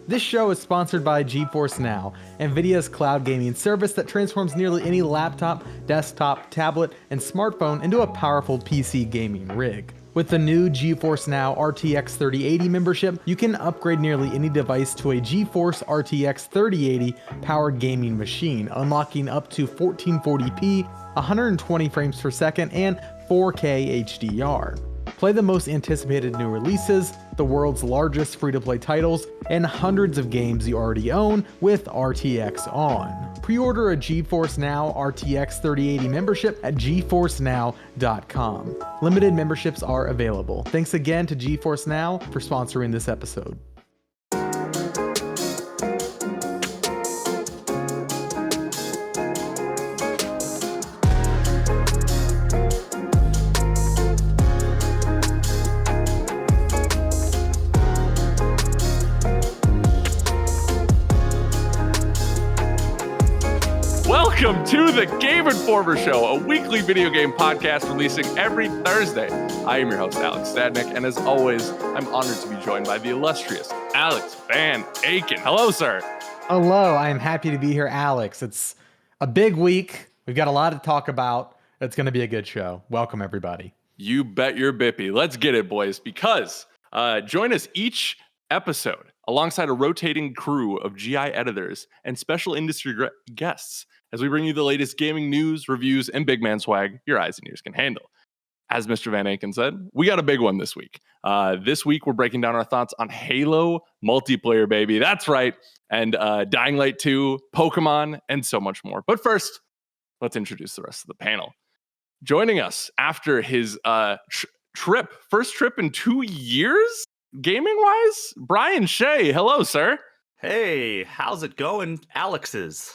This show is sponsored by GeForce Now, NVIDIA's cloud gaming service that transforms nearly any laptop, desktop, tablet, and smartphone into a powerful PC gaming rig. With the new GeForce Now RTX 3080 membership, you can upgrade nearly any device to a GeForce RTX 3080 powered gaming machine, unlocking up to 1440p, 120 frames per second, and 4K HDR. Play the most anticipated new releases, the world's largest free-to-play titles, and hundreds of games you already own with RTX on. Pre-order a GeForce Now RTX 3080 membership at geforcenow.com. Limited memberships are available. Thanks again to GeForce Now for sponsoring this episode. Welcome to the Game Informer Show, a weekly video game podcast releasing every Thursday. I am your host, Alex Stadnick, and as always, I'm honored to be joined by the illustrious Alex Van Aken. Hello, sir. Hello, I am happy to be here, Alex. It's a big week. We've got a lot to talk about. It's going to be a good show. Welcome, everybody. You bet your bippy. Let's get it, boys, because join us each episode alongside a rotating crew of GI editors and special industry guests as we bring you the latest gaming news, reviews, and big man swag your eyes and ears can handle. As Mr. Van Aken said, we got a big one this week. This week, we're breaking down our thoughts on Halo multiplayer, baby. That's right. And Dying Light 2, Pokémon, and so much more. But first, let's introduce the rest of the panel. Joining us after his first trip in 2 years, gaming-wise, Brian Shea. Hello, sir. Hey, how's it going, Alex's?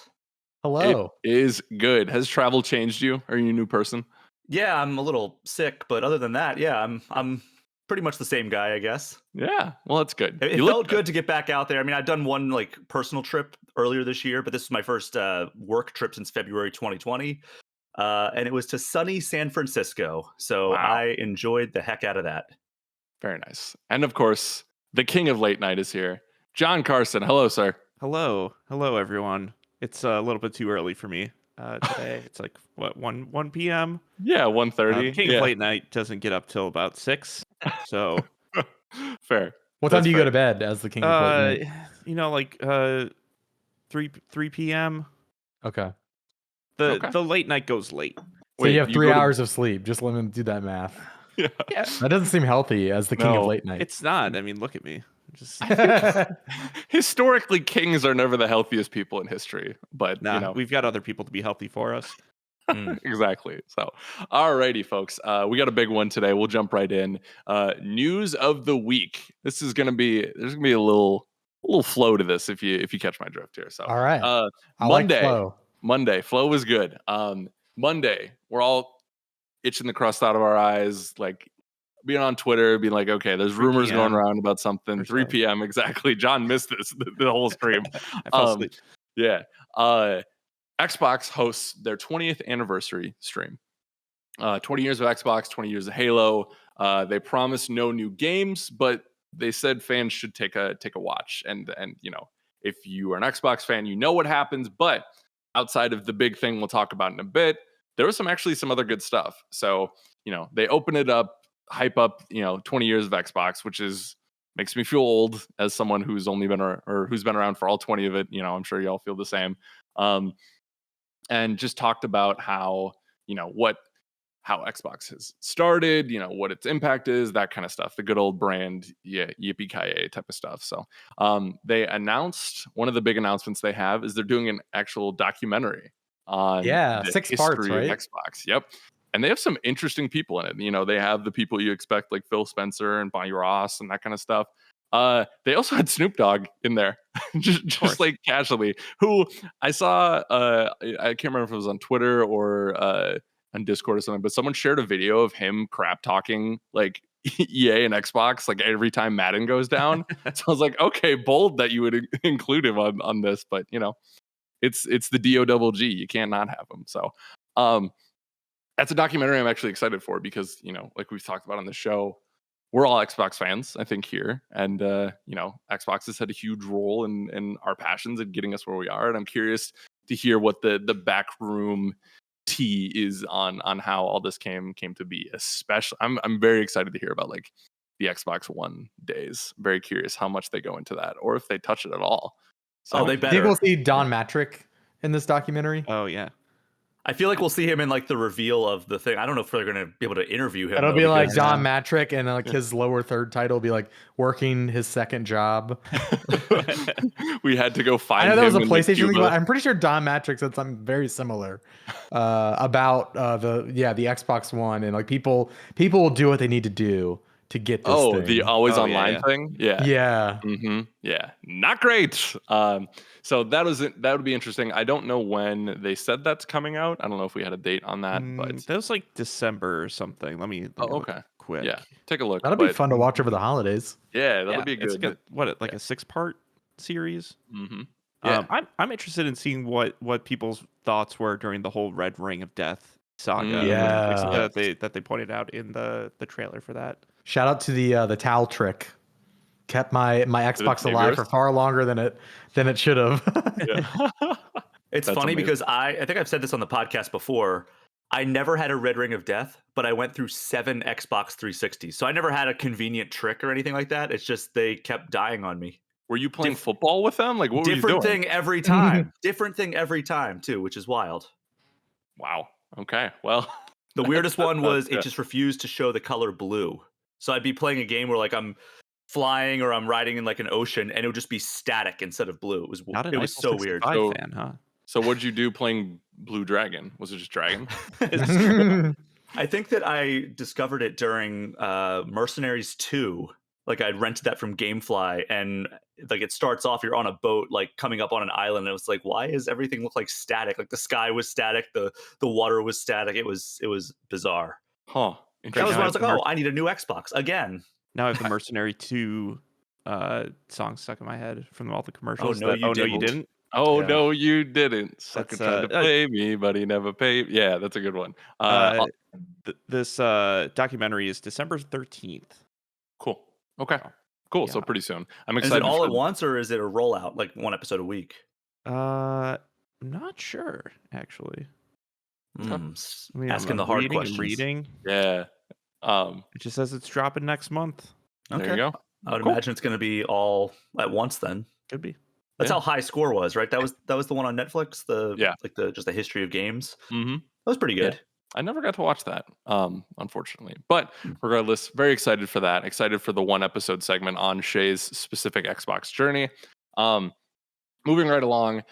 Hello. It is good. Has travel changed you? Are you a new person? Yeah, I'm a little sick, but other than that, yeah, I'm pretty much the same guy, I guess. Yeah, well, that's good. It felt good to get back out there. I mean, I've done one like personal trip earlier this year, but this is my first work trip since February 2020, and it was to sunny San Francisco. So wow. I enjoyed the heck out of that. Very nice. And of course, the king of late night is here, John Carson. Hello, sir. Hello, everyone. It's a little bit too early for me today. It's like, what, 1 p.m.? Yeah, 1:30. King of late night doesn't get up till about 6, so... Fair. What time do you go to bed as the king of late night? You know, like 3 p.m. Okay. The late night goes late. So you have 3 hours of sleep. Just let me do that math. Yeah. That doesn't seem healthy as the king of late night. It's not. I mean, look at me. Just historically, kings are never the healthiest people in history, but we've got other people to be healthy for us. Exactly. So, alrighty, folks, we got a big one today. We'll jump right in. News of the week. There's gonna be a little flow to this if you catch my drift here. So, all right. Monday flow was good. Monday, we're all itching the crust out of our eyes, like being on Twitter, being like, okay, there's rumors going around about something. 3 p.m. exactly. John missed this the whole stream. I fell asleep. Yeah. Xbox hosts their 20th anniversary stream. 20 years of Xbox, 20 years of Halo. They promised no new games, but they said fans should take a watch. And if you are an Xbox fan, you know what happens. But outside of the big thing we'll talk about in a bit, there was some other good stuff. So, they open it up, hype up, 20 years of Xbox, which makes me feel old as someone who's only been who's been around for all 20 of it. I'm sure y'all feel the same. And just talked about how Xbox has started, what its impact is, that kind of stuff, the good old brand, yippee-ki-yay type of stuff. So they announced, one of the big announcements they have is they're doing an actual documentary on the 6 parts, right? of Xbox. Yep. And they have some interesting people in it. They have the people you expect, like Phil Spencer and Bonnie Ross and that kind of stuff. They also had Snoop Dogg in there, just like casually, who I saw, I can't remember if it was on Twitter or on Discord or something, but someone shared a video of him crap talking like EA and Xbox like every time Madden goes down. So I was like, okay, bold that you would include him on this, but it's the DOGG. You can't not have him. So that's a documentary I'm actually excited for because, like we've talked about on the show, we're all Xbox fans, I think, here. And, Xbox has had a huge role in our passions and getting us where we are. And I'm curious to hear what the backroom tea is on how all this came to be. Especially, I'm very excited to hear about like the Xbox One days. Very curious how much they go into that, or if they touch it at all. So, they I think better. we'll see Don Matrick in this documentary. Oh yeah. I feel like we'll see him in like the reveal of the thing. I don't know if they're going to be able to interview him. It'll though, be like because- Don Matrick, and like his lower third title will be like working his second job. we had to go find. I know that was a him in, like, PlayStation thing, Cuba. but I'm pretty sure Don Matrick said something very similar about the Xbox One, and like people will do what they need to do to get this thing. The always Oh, online yeah. thing. Yeah. Yeah. Yeah, not great. So that would be interesting. I don't know when they said that's coming out. I don't know if we had a date on that, but That was like December or something. Let me look okay. quick. Yeah, take a look. That'll be fun to watch over the holidays. Yeah, that'll be It's good. like a 6-part series. Yeah. I'm interested in seeing what people's thoughts were during the whole Red Ring of Death saga. Yeah. that they pointed out in the trailer for that. Shout out to the towel trick. Kept my Xbox save alive yours? for far longer than it should have. Yeah. It's That's funny amazing. because I think I've said this on the podcast before. I never had a Red Ring of Death, but I went through 7 Xbox 360s. So I never had a convenient trick or anything like that. It's just they kept dying on me. Were you playing football with them? Like, what were you doing? Different thing every time. Different thing every time, too, which is wild. Wow. Okay. Well, The weirdest one was Yeah. it just refused to show the color blue. So I'd be playing a game where like I'm flying or I'm riding in like an ocean and it would just be static instead of blue. It was Not an was so weird. 65 So- fan, huh? so what'd you do playing Blue Dragon? Was it just Dragon? I think that I discovered it during Mercenaries 2. Like I'd rented that from Gamefly, and like it starts off, you're on a boat, like coming up on an island, and it was like, why is everything look like static? Like the sky was static, the water was static. It was bizarre. Huh. That was when I was like, Merc- oh, I need a new Xbox again. Now I have the Mercenary 2 song stuck in my head from all the commercials. no, you no, you didn't. didn't? Oh Yeah. no, you didn't. Sucker That's, tried to play me, but he never paid. Yeah, that's a good one. This documentary is December 13th. Cool. Okay. Cool. So Yeah. pretty soon. I'm Is excited. it all for at once or is it a rollout, like one episode a week? I'm not sure, actually. I mean, Asking I'm the hard reading and questions. reading. Yeah. It just says it's dropping next month. There you go. I would Cool. imagine it's going to be all at once then. Could be. That's Yeah. how High Score was, right? That was the one on Netflix. Yeah. Just the history of games. Mm-hmm. That was pretty good. I never got to watch that, unfortunately. But regardless, very excited for that. Excited for the 1 episode segment on Shay's specific Xbox journey. Moving right along,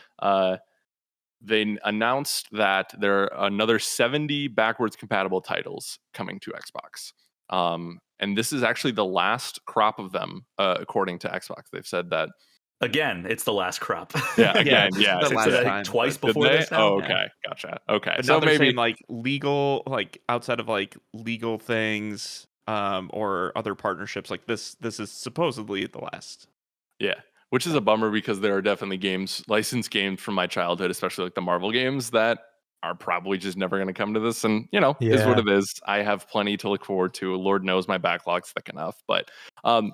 they announced that there are another 70 backwards compatible titles coming to Xbox. And this is actually the last crop of them, according to Xbox. They've said that. Again, it's the last crop. Yeah, again, this is yeah. the They last said that, I time. think, twice Did before they? this now. Oh, Yeah. okay. Gotcha. Okay. But So now they're maybe saying like legal, like outside of like legal things, or other partnerships, like this is supposedly the last. Yeah, which is a bummer because there are definitely games, licensed games from my childhood, especially like the Marvel games, that are probably just never going to come to this. And, is what Yeah. it is. I have plenty to look forward to. Lord knows my backlog's thick enough. But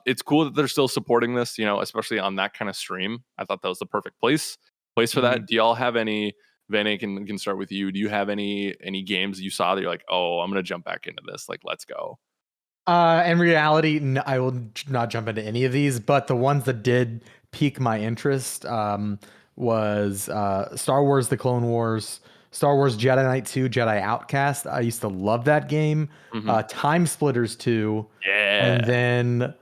it's cool that they're still supporting this, especially on that kind of stream. I thought that was the perfect place for that. Do y'all have any, Vanek, can start with you. Do you have any games you saw that you're like, oh, I'm going to jump back into this? Like, let's go. In reality, I will not jump into any of these, but the ones that did pique my interest was Star Wars: The Clone Wars, Star Wars Jedi Knight 2, Jedi Outcast. I used to love that game. Time Splitters 2, Yeah. and then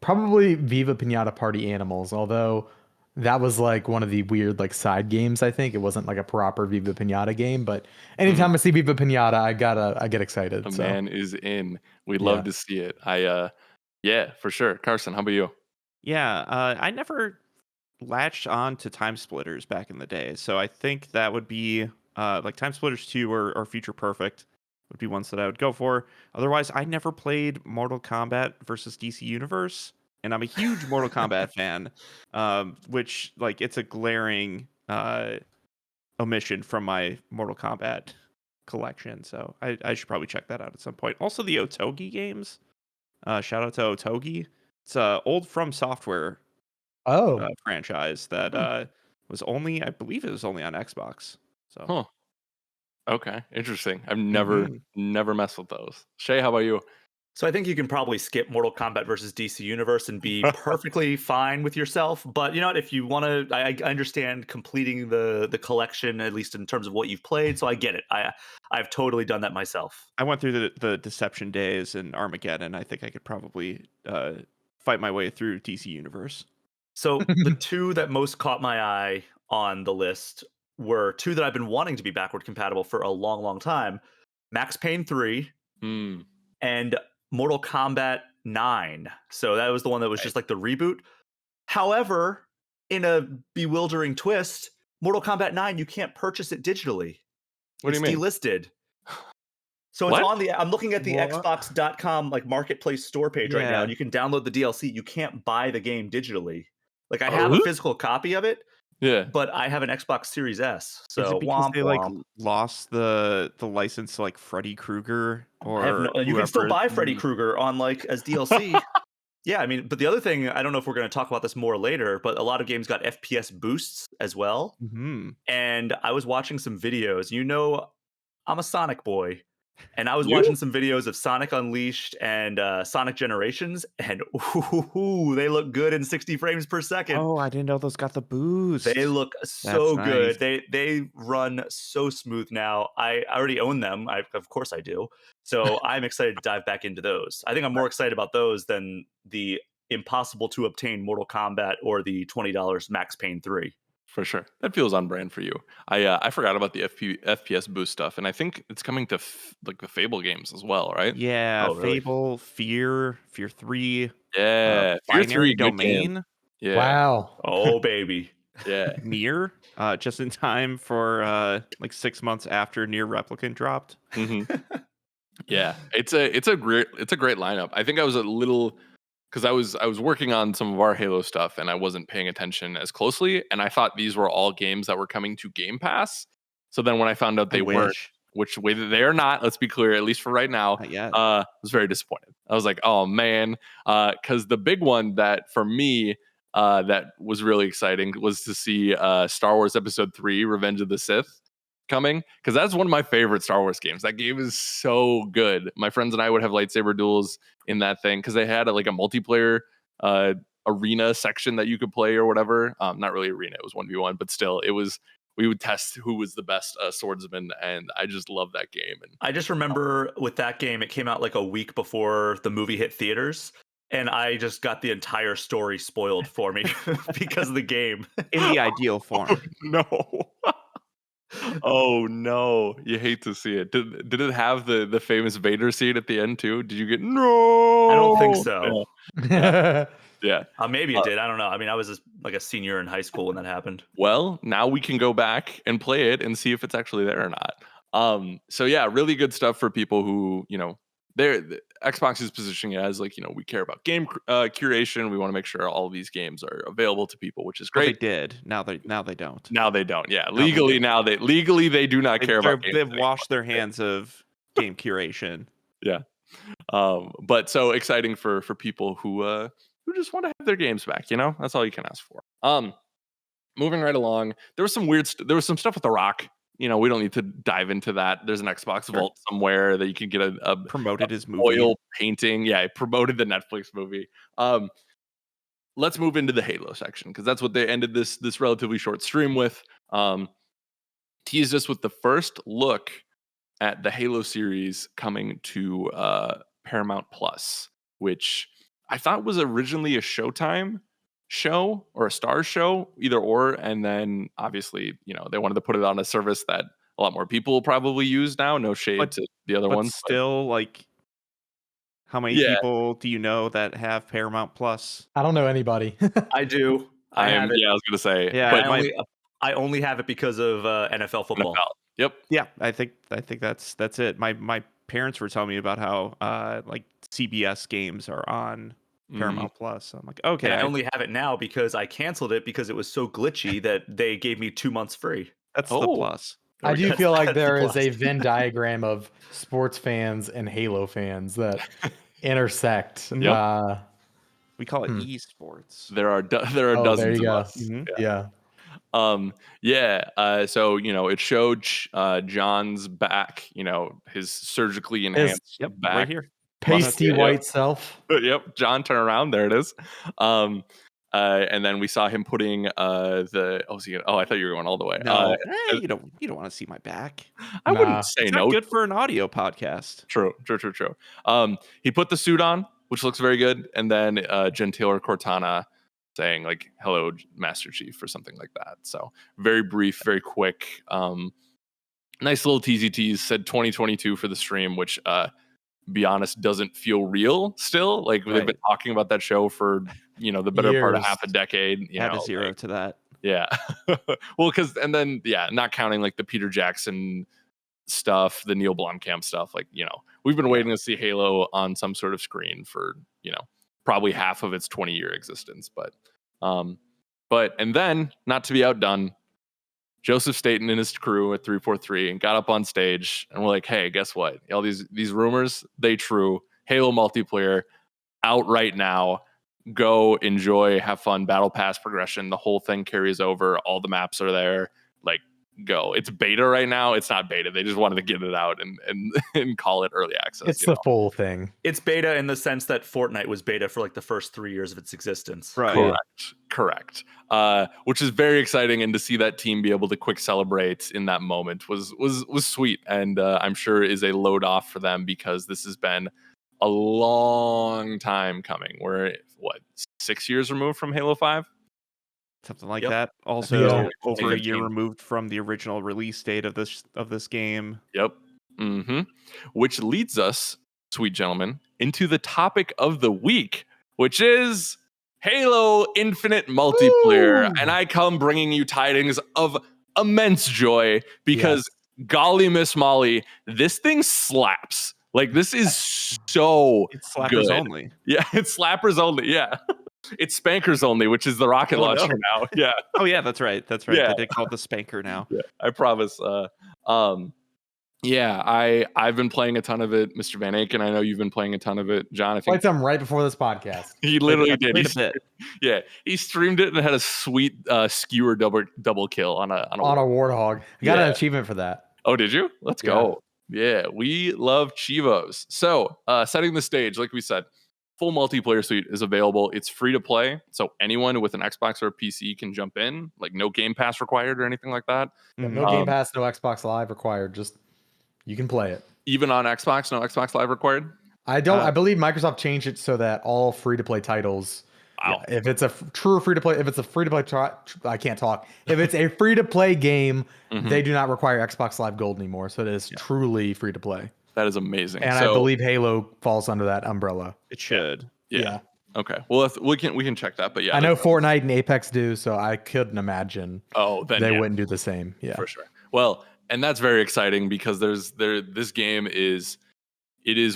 probably Viva Pinata Party Animals, although that was like one of the weird like side games. I think it wasn't like a proper Viva Pinata game, but anytime I see Viva Pinata, I get excited. The so. man is in. We'd love to see it. Yeah, for sure. Carson, how about you? Yeah, I never latched on to Time Splitters back in the day, so I think that would be like Time Splitters 2 or Future Perfect would be ones that I would go for. Otherwise, I never played Mortal Kombat versus DC Universe, and I'm a huge Mortal Kombat fan, which like it's a glaring omission from my Mortal Kombat collection. So I should probably check that out at some point. Also, the Otogi games Shout out to Otogi. It's a old From Software Oh, franchise that was only, I believe it was only on Xbox. So Huh. Okay. Interesting. I've Mhm. never messed with those. Shay, how about you? So I think you can probably skip Mortal Kombat versus DC Universe and be perfectly fine with yourself. But you know what? If you want to, I understand completing the collection, at least in terms of what you've played. So I get it. I've totally done that myself. I went through the Deception Days and Armageddon. I think I could probably fight my way through DC Universe. So the two that most caught my eye on the list were two that I've been wanting to be backward compatible for a long, long time: Max Payne 3 Hmm. and Mortal Kombat 9. So that was the one that was just like the reboot. However, in a bewildering twist, Mortal Kombat 9, you can't purchase it digitally. What do It's you mean? delisted. So it's What? on the I'm looking at the What? xbox.com like marketplace store page right now, Yeah. and you can download the DLC. You can't buy the game digitally. Like I have a Oh? physical copy of it, Yeah. but I have an Xbox Series S. Is So it because womp they like womp. lost the license to like Freddy Krueger I have or no. You can still whoever? buy Freddy Krueger on like as DLC. Yeah, I mean, but the other thing, I don't know if we're going to talk about this more later, but a lot of games got FPS boosts as well. Mm-hmm. And I was watching some videos. You know, I'm a Sonic boy. And I was You? watching some videos of Sonic Unleashed and Sonic Generations, and ooh, they look good in 60 frames per second. Oh, I didn't know those got the boost. They look so That's good. nice. They run so smooth now. I already own them. Of course I do. So I'm excited to dive back into those. I think I'm more excited about those than the impossible to obtain Mortal Kombat or the $20 Max Payne 3. For sure. That feels on brand for you. I forgot about the FPS boost stuff, and I think it's coming to like the Fable games as well, right? Yeah, Oh, really? Fable, Fear 3, Yeah. Fear 3, Binary good game. Domain, Yeah. wow. Oh, baby. Yeah. Near, just in time for like 6 months after Near Replicant dropped. hmm Yeah. It's a great lineup. I think I was a little because I was working on some of our Halo stuff and I wasn't paying attention as closely, and I thought these were all games that were coming to Game Pass. So then when I found out I they weren't, wish. which way that they are not, let's be clear, at least for right now, Not yet. I was very disappointed. I was like, oh man, because the big one that for me that was really exciting was to see Star Wars Episode 3: Revenge of the Sith coming, because that's one of my favorite Star Wars games. That game is so good. My friends and I would have lightsaber duels in that thing because they had like a multiplayer arena section that you could play or whatever. Not really arena, it was 1v1, but still, it was. We would test who was the best swordsman, and I just love that game. And I just remember with that game, it came out like a week before the movie hit theaters. And I just got the entire story spoiled for me because of the game. In the ideal form. no. Oh no, you hate to see it. Did it have the famous Vader scene at the end too? Did you get no? I don't think so. Yeah. Maybe it did. I don't know. I mean, I was like a senior in high school when that happened. Well, now we can go back and play it and see if it's actually there or not. So yeah, really good stuff for people who, the Xbox is positioning it as like, we care about game curation. We want to make sure all of these games are available to people, which is Well, they great. did. Now they don't. Now they don't. Yeah, Now they legally don't. legally they do not care about games They've anymore. washed their hands of game curation. Yeah. But so exciting for people who just want to have their games back. That's all you can ask for. Moving right along, there was some stuff with The Rock. We don't need to dive into that. There's an Xbox Vault somewhere that you can get a Promoted his movie. oil painting. Yeah, he promoted the Netflix movie. Let's move into the Halo section because that's what they ended this relatively short stream with. Teased us with the first look at the Halo series coming to Paramount Plus, which I thought was originally a Showtime show or a Stars show, either or, and then obviously they wanted to put it on a service that a lot more people probably use now. No shade to the other But ones, still, like, how many Yeah. people do you know that have Paramount Plus? I don't know anybody. I do. I have it. Yeah, I was gonna say, Yeah, but I only have it because of NFL football. NFL. Yep. Yeah, I think that's it. My parents were telling me about how like CBS games are on Paramount Plus. I'm like, okay. And I only have it now because I canceled it because it was so glitchy that they gave me 2 months free. That's the Oh. plus. I do That's- feel like that's the there is a plus. Venn diagram of sports fans and Halo fans that intersect. Yep. We call it esports. There are There dozens you of go. us. Yeah. So it showed John's back, his surgically enhanced Yep, back. right here. Pasty white self. Yep, John, turn around. There it is. And then we saw him putting I thought you were going all the way. No, you don't want to see my back. I wouldn't say It's no. not good for an audio podcast. True. He put the suit on, which looks very good, and then Gentile Cortana saying like "Hello, Master Chief" or something like that. So very brief, very quick. Nice little teasy tease. Said 2022 for the stream, which be honest doesn't feel real still. Like they've been talking about that show for the better part of half a decade. Add a zero to that. Yeah. Well, not counting like the Peter Jackson stuff, the Neil Blomkamp stuff, like we've been waiting to see Halo on some sort of screen for probably half of its 20-year existence. But and then, not to be outdone, Joseph Staten and his crew at 343 got up on stage and we're like, hey, guess what? All these rumors, they true. Halo multiplayer out right now. Go enjoy, have fun, battle pass progression. The whole thing carries over. All the maps are there. Like, go. It's beta right now. It's not beta. They just wanted to get it out and call it early access. It's the full thing. It's beta in the sense that Fortnite was beta for like the first 3 years of its existence. Right. Correct. Which is very exciting, and to see that team be able to quick celebrate in that moment was sweet, and I'm sure is a load off for them, because this has been a long time coming. We're 6 years removed from Halo 5? Something like that. Also, over a year 15. removed from the original release date of this game. Yep. Which leads us, sweet gentlemen, into the topic of the week, which is Halo Infinite multiplayer. Woo! And I come bringing you tidings of immense joy, because golly, Miss Molly, this thing slaps. Like, this is so It's slappers good. only. Yeah, it's slappers only. Yeah. It's spankers only, which is the rocket launcher now. Yeah. Oh yeah, that's right. Yeah. They did call it the spanker now. Yeah, I promise. I've been playing a ton of it, Mr. Van Aken. I know you've been playing a ton of it, John. I think Played some right before this podcast. he literally did. Played a bit. Yeah, he streamed it and had a sweet skewer double kill on a Warthog. I got an achievement for that. Oh, did you? Let's go. Yeah, we love Chivos. So, setting the stage, like we said, full multiplayer suite is available. It's free to play, so anyone with an Xbox or a PC can jump in. Like, no Game Pass required or anything like that. No Game Pass, no Xbox Live required. Just you can play it. Even on Xbox, no Xbox Live required? I believe Microsoft changed it so that all free-to-play titles, if it's a true free-to-play, I can't talk. If it's a free-to-play game, they do not require Xbox Live Gold anymore. So it is truly free-to-play. That is amazing. And I believe Halo falls under that umbrella. It should. Yeah. Okay. Well, we can check that. But yeah, I know Fortnite and Apex do, so I couldn't imagine they wouldn't do the same. Yeah, for sure. Well, and that's very exciting, because this game is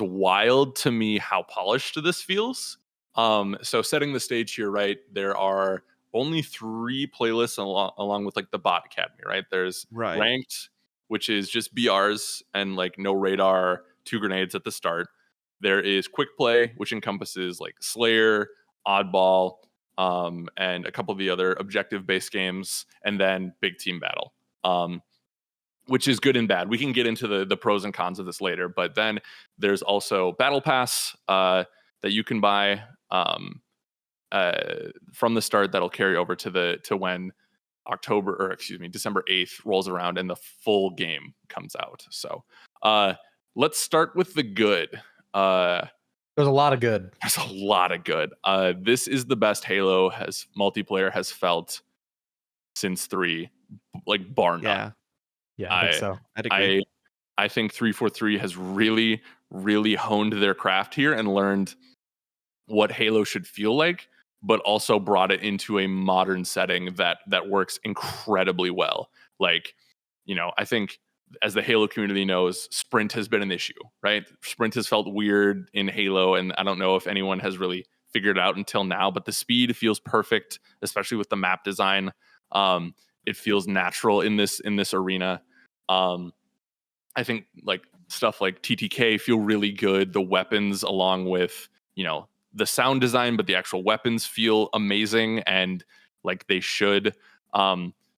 wild to me how polished this feels. So setting the stage here, right? There are only 3 playlists along with like the Bot Academy, right? There's Ranked, which is just BRs and like no radar, 2 grenades at the start. There is Quick Play, which encompasses like Slayer, Oddball, and a couple of the other objective-based games, and then Big Team Battle, which is good and bad. We can get into the pros and cons of this later, but then there's also Battle Pass that you can buy from the start, that'll carry over to when December 8th rolls around and the full game comes out. So let's start with the good. There's a lot of good. There's a lot of good. This is the best Halo multiplayer has felt since 3, like bar none. Yeah, I think so. I'd agree. I think 343 has really, really honed their craft here and learned what Halo should feel like, but also brought it into a modern setting that works incredibly well. Like, I think, as the Halo community knows, sprint has been an issue, right? Sprint has felt weird in Halo, and I don't know if anyone has really figured it out until now, but the speed feels perfect, especially with the map design. It feels natural in this arena. I think like stuff like TTK feel really good. The weapons, along with, you know, the sound design, but the actual weapons feel amazing, and like they should.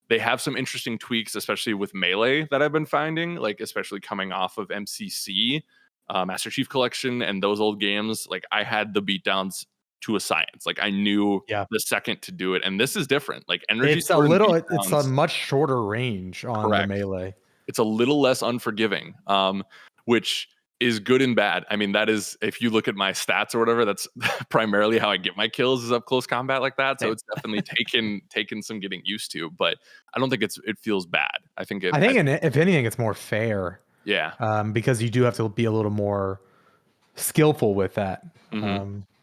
They have some interesting tweaks, especially with melee, that I've been finding, like especially coming off of MCC, Master Chief Collection, and those old games. Like I had the beatdowns to a science. Like I knew the second to do it, and this is different. Like energy. It's a much shorter range on the correct. melee. It's a little less unforgiving, which is good and bad. I mean, that is, if you look at my stats or whatever, that's primarily how I get my kills, is up close combat like that. So it's definitely taken some getting used to, but I don't think it feels bad. I think if anything, it's more fair. Yeah. Because you do have to be a little more skillful with that.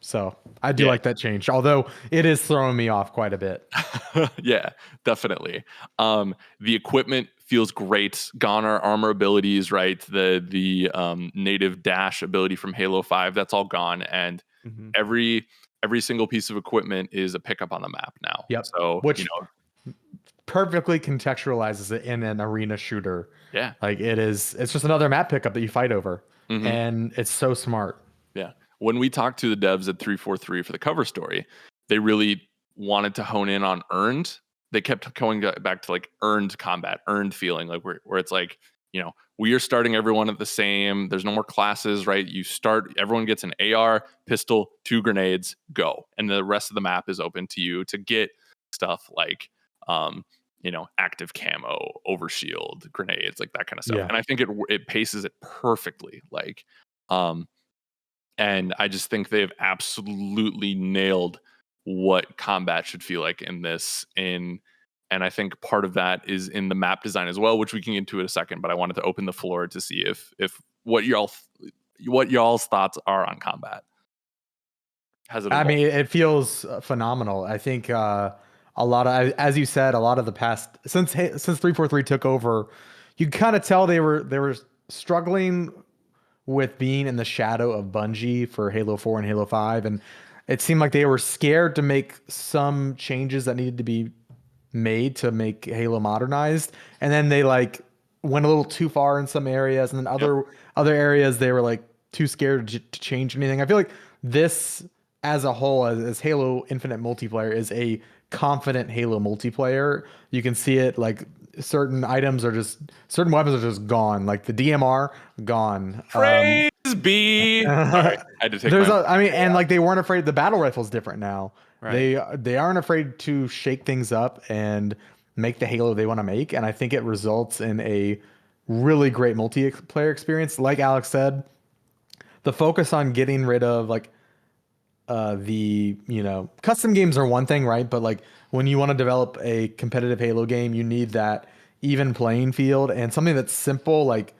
So I do like that change, although it is throwing me off quite a bit. Yeah, definitely. The equipment feels great. Gone are armor abilities, right? The native dash ability from Halo 5, that's all gone. And every single piece of equipment is a pickup on the map now. Yep. So, which perfectly contextualizes it in an arena shooter. Yeah. Like it's just another map pickup that you fight over. And it's so smart. Yeah. When we talked to the devs at 343 for the cover story, they really wanted to hone in on earned. They kept going back to like earned combat, earned feeling, like where it's like, you know, we are starting everyone at the same. There's no more classes, right? Everyone gets an AR, pistol, 2 grenades, go. And the rest of the map is open to you to get stuff like, you know, active camo, overshield, grenades, like that kind of stuff. Yeah. And I think it paces it perfectly. Like, and I just think they've absolutely nailed what combat should feel like in this. And I think part of that is in the map design as well, which we can get into in a second. But I wanted to open the floor to see if what y'all's thoughts are on combat. I mean, it feels phenomenal. I think a lot of, as you said, a lot of the past since 343 took over, you kind of tell they were struggling with being in the shadow of Bungie for Halo 4 and Halo 5, and it seemed like they were scared to make some changes that needed to be made to make Halo modernized, and then they like went a little too far in some areas, and then other areas they were like too scared to change anything. I feel like this as a whole, as Halo Infinite multiplayer, is a confident Halo multiplayer. You can see it, like certain weapons are just gone, like the DMR gone. Praise be. Sorry, I had to take and like they weren't afraid. The battle rifle's different now. Right. They aren't afraid to shake things up and make the Halo they want to make, and I think it results in a really great multiplayer experience. Like Alex said, the focus on getting rid of like the, you know, custom games are one thing, right? But like when you want to develop a competitive Halo game, you need that even playing field and something that's simple, like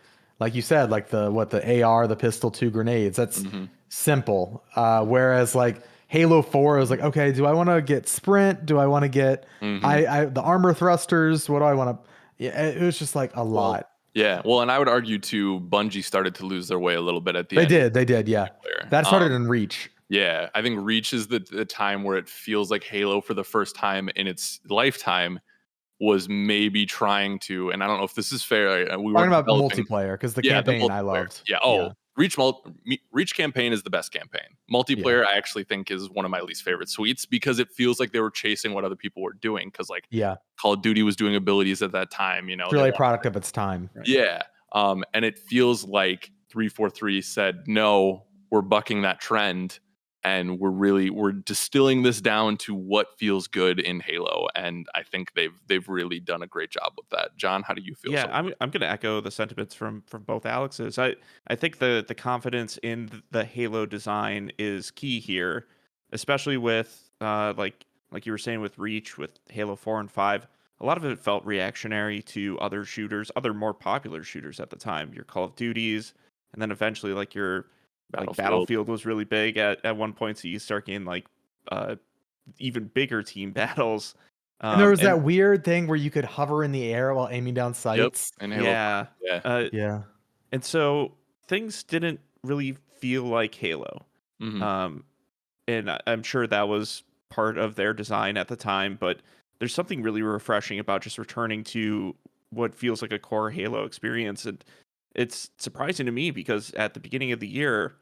you said, like the AR, the pistol, 2 grenades. That's simple. Whereas like Halo 4 is like, okay, do I want to get sprint? Do I want to get the armor thrusters? What do I want to? Yeah, it was just like a lot. Yeah, well, and I would argue too, Bungie started to lose their way a little bit at the end. They did, yeah. That started in Reach. Yeah, I think Reach is the time where it feels like Halo for the first time in its lifetime was maybe trying to, and I don't know if this is fair. We talking about multiplayer, because the campaign I loved. Yeah. Oh, yeah. Reach campaign is the best campaign. Multiplayer, I actually think, is one of my least favorite suites because it feels like they were chasing what other people were doing. Because like Call of Duty was doing abilities at that time. You know, it's really a product of its time. Right? Yeah. And it feels like 343 said, no, we're bucking that trend. And we're distilling this down to what feels good in Halo, and I think they've really done a great job with that. John, how do you feel? Yeah, I'm going to echo the sentiments from both Alexes. I think the confidence in the Halo design is key here, especially with like you were saying with Reach, with Halo 4 and 5. A lot of it felt reactionary to other shooters, other more popular shooters at the time. Your Call of Duties, and then eventually like your Battlefield was really big at one point, so you start getting like even bigger team battles. And there was that weird thing where you could hover in the air while aiming down sights. Yep. And Halo. Yeah. And so things didn't really feel like Halo. And I'm sure that was part of their design at the time, but there's something really refreshing about just returning to what feels like a core Halo experience. And it's surprising to me because at the beginning of the year,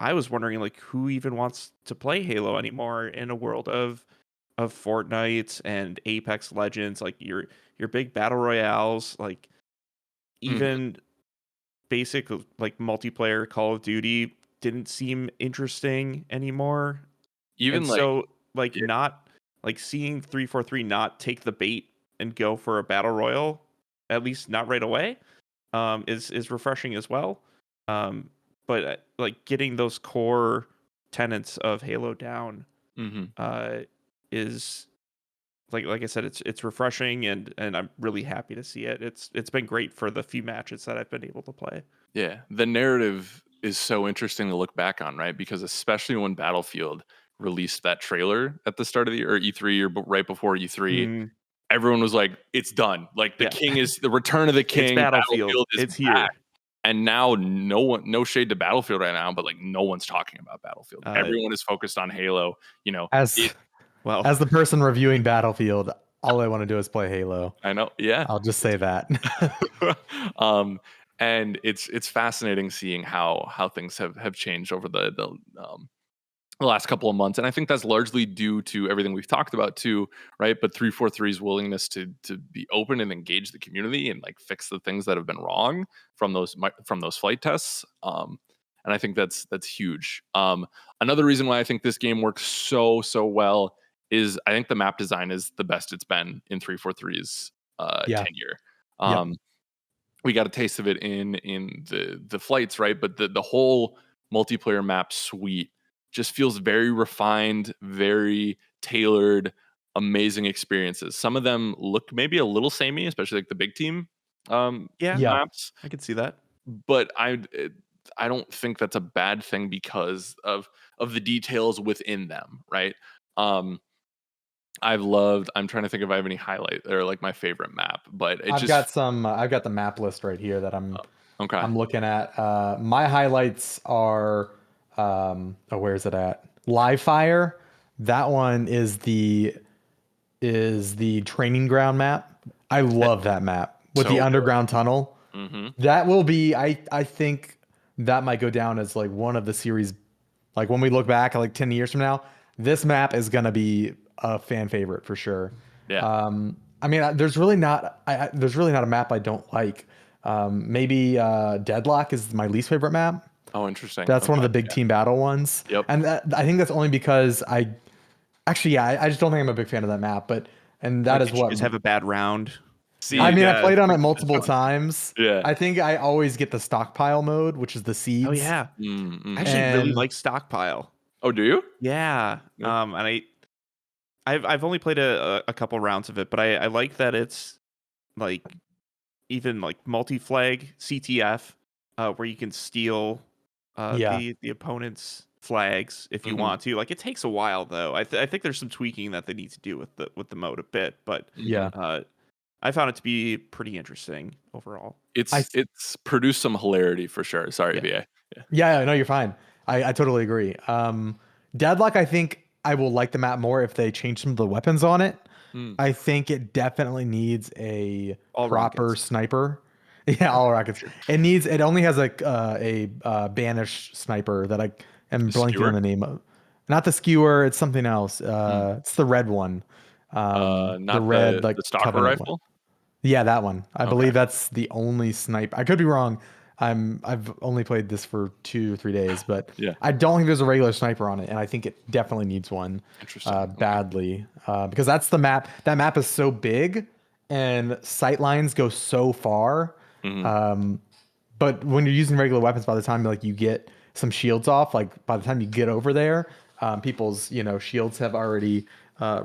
I was wondering like who even wants to play Halo anymore in a world of Fortnite and Apex Legends, like your big battle royales, like Mhm. even basic like multiplayer Call of Duty didn't seem interesting anymore. And Even like, so like yeah, not like seeing 343 not take the bait and go for a battle royal, at least not right away, is refreshing as well. Um, but like getting those core tenets of Halo down mhm. uh, is like I said, it's refreshing and I'm really happy to see it. It's been great for the few matches that I've been able to play. Yeah, the narrative is so interesting to look back on, right? Because especially when Battlefield released that trailer at the start of the year, or E3, or right before E3, Mm, everyone was like, "It's done. Like yeah, the return of the it's king. Battlefield. Battlefield is It's back." here. And now, no shade to Battlefield right now, but like no one's talking about Battlefield. Uh, Everyone is focused on Halo. You know, As it. well, as the person reviewing Battlefield, all I want to do is play Halo. I know. Yeah. I'll just say that. um, and it's fascinating seeing how things have changed over the last couple of months, and I think that's largely due to everything we've talked about too, right? But 343's willingness to be open and engage the community and like fix the things that have been wrong from those flight tests. And I think that's huge. Another reason why I think this game works so well is I think the map design is the best it's been in 343's Yeah. tenure. Yep. Um, we got a taste of it in the flights, right? But the whole multiplayer map suite just feels very refined, very tailored, amazing experiences. Some of them look maybe a little samey, especially like the big team yeah, Yeah. maps, I can see that. but I don't think that's a bad thing because of the details within them, right? Um, I'm trying to think if I have any highlight or like my favorite map, but it I've just got some. I've got the map list right here that okay. I'm looking at. My highlights are. Oh, where is it at? Live Fire. That one is the training ground map. I That- love that map with the So good. underground tunnel. Mm-hmm. That will be. I think that might go down as like one of the series. Like when we look back, like 10 years from now, this map is gonna be a fan favorite for sure. Yeah. I mean, there's really not a map I don't like. Maybe Deadlock is my least favorite map. Oh, interesting. That's one of Okay. the big team battle ones, Yep. and I think that's only because I just don't think I'm a big fan of that map. And that like, is did you what guys have a bad round? See, I Like, mean. I played on it that's multiple fun. times. yeah. I think I always get the stockpile mode, which is the Oh seeds. yeah, Mm-hmm. I actually really And like Stockpile. Oh, do you? Yeah, Yep. and I've only played a couple rounds of it, but I like that it's like even like multi-flag CTF, where you can steal yeah, the opponent's flags if you Mhm. want to. Like it takes a while though. I think there's some tweaking that they need to do with the mode a bit, but yeah. I found it to be pretty interesting overall. I It's produced some hilarity for sure. Sorry, Yeah. VA. Yeah. Yeah, no, you're fine. I totally agree. Deadlock, I think I will like the map more if they change some of the weapons on it. Mm. I think it definitely needs a All proper rockets. sniper. Yeah, all rockets. It only has a banish sniper that I am The blanking on skewer? the name of. Not the skewer, it's something else. Mm. It's the red one. The Not red like the stalker covenant one. rifle. Yeah, that one. I Okay. believe that's the only snipe. I could be wrong. I've only played this for 2 or 3 days, but Yeah. I don't think there's a regular sniper on it, and I think it definitely needs one Interesting. Okay. badly because that's the map. That map is so big, and sight lines go so far. Mhm. But when you're using regular weapons, by the time like you get some shields off, like by the time you get over there, people's shields have already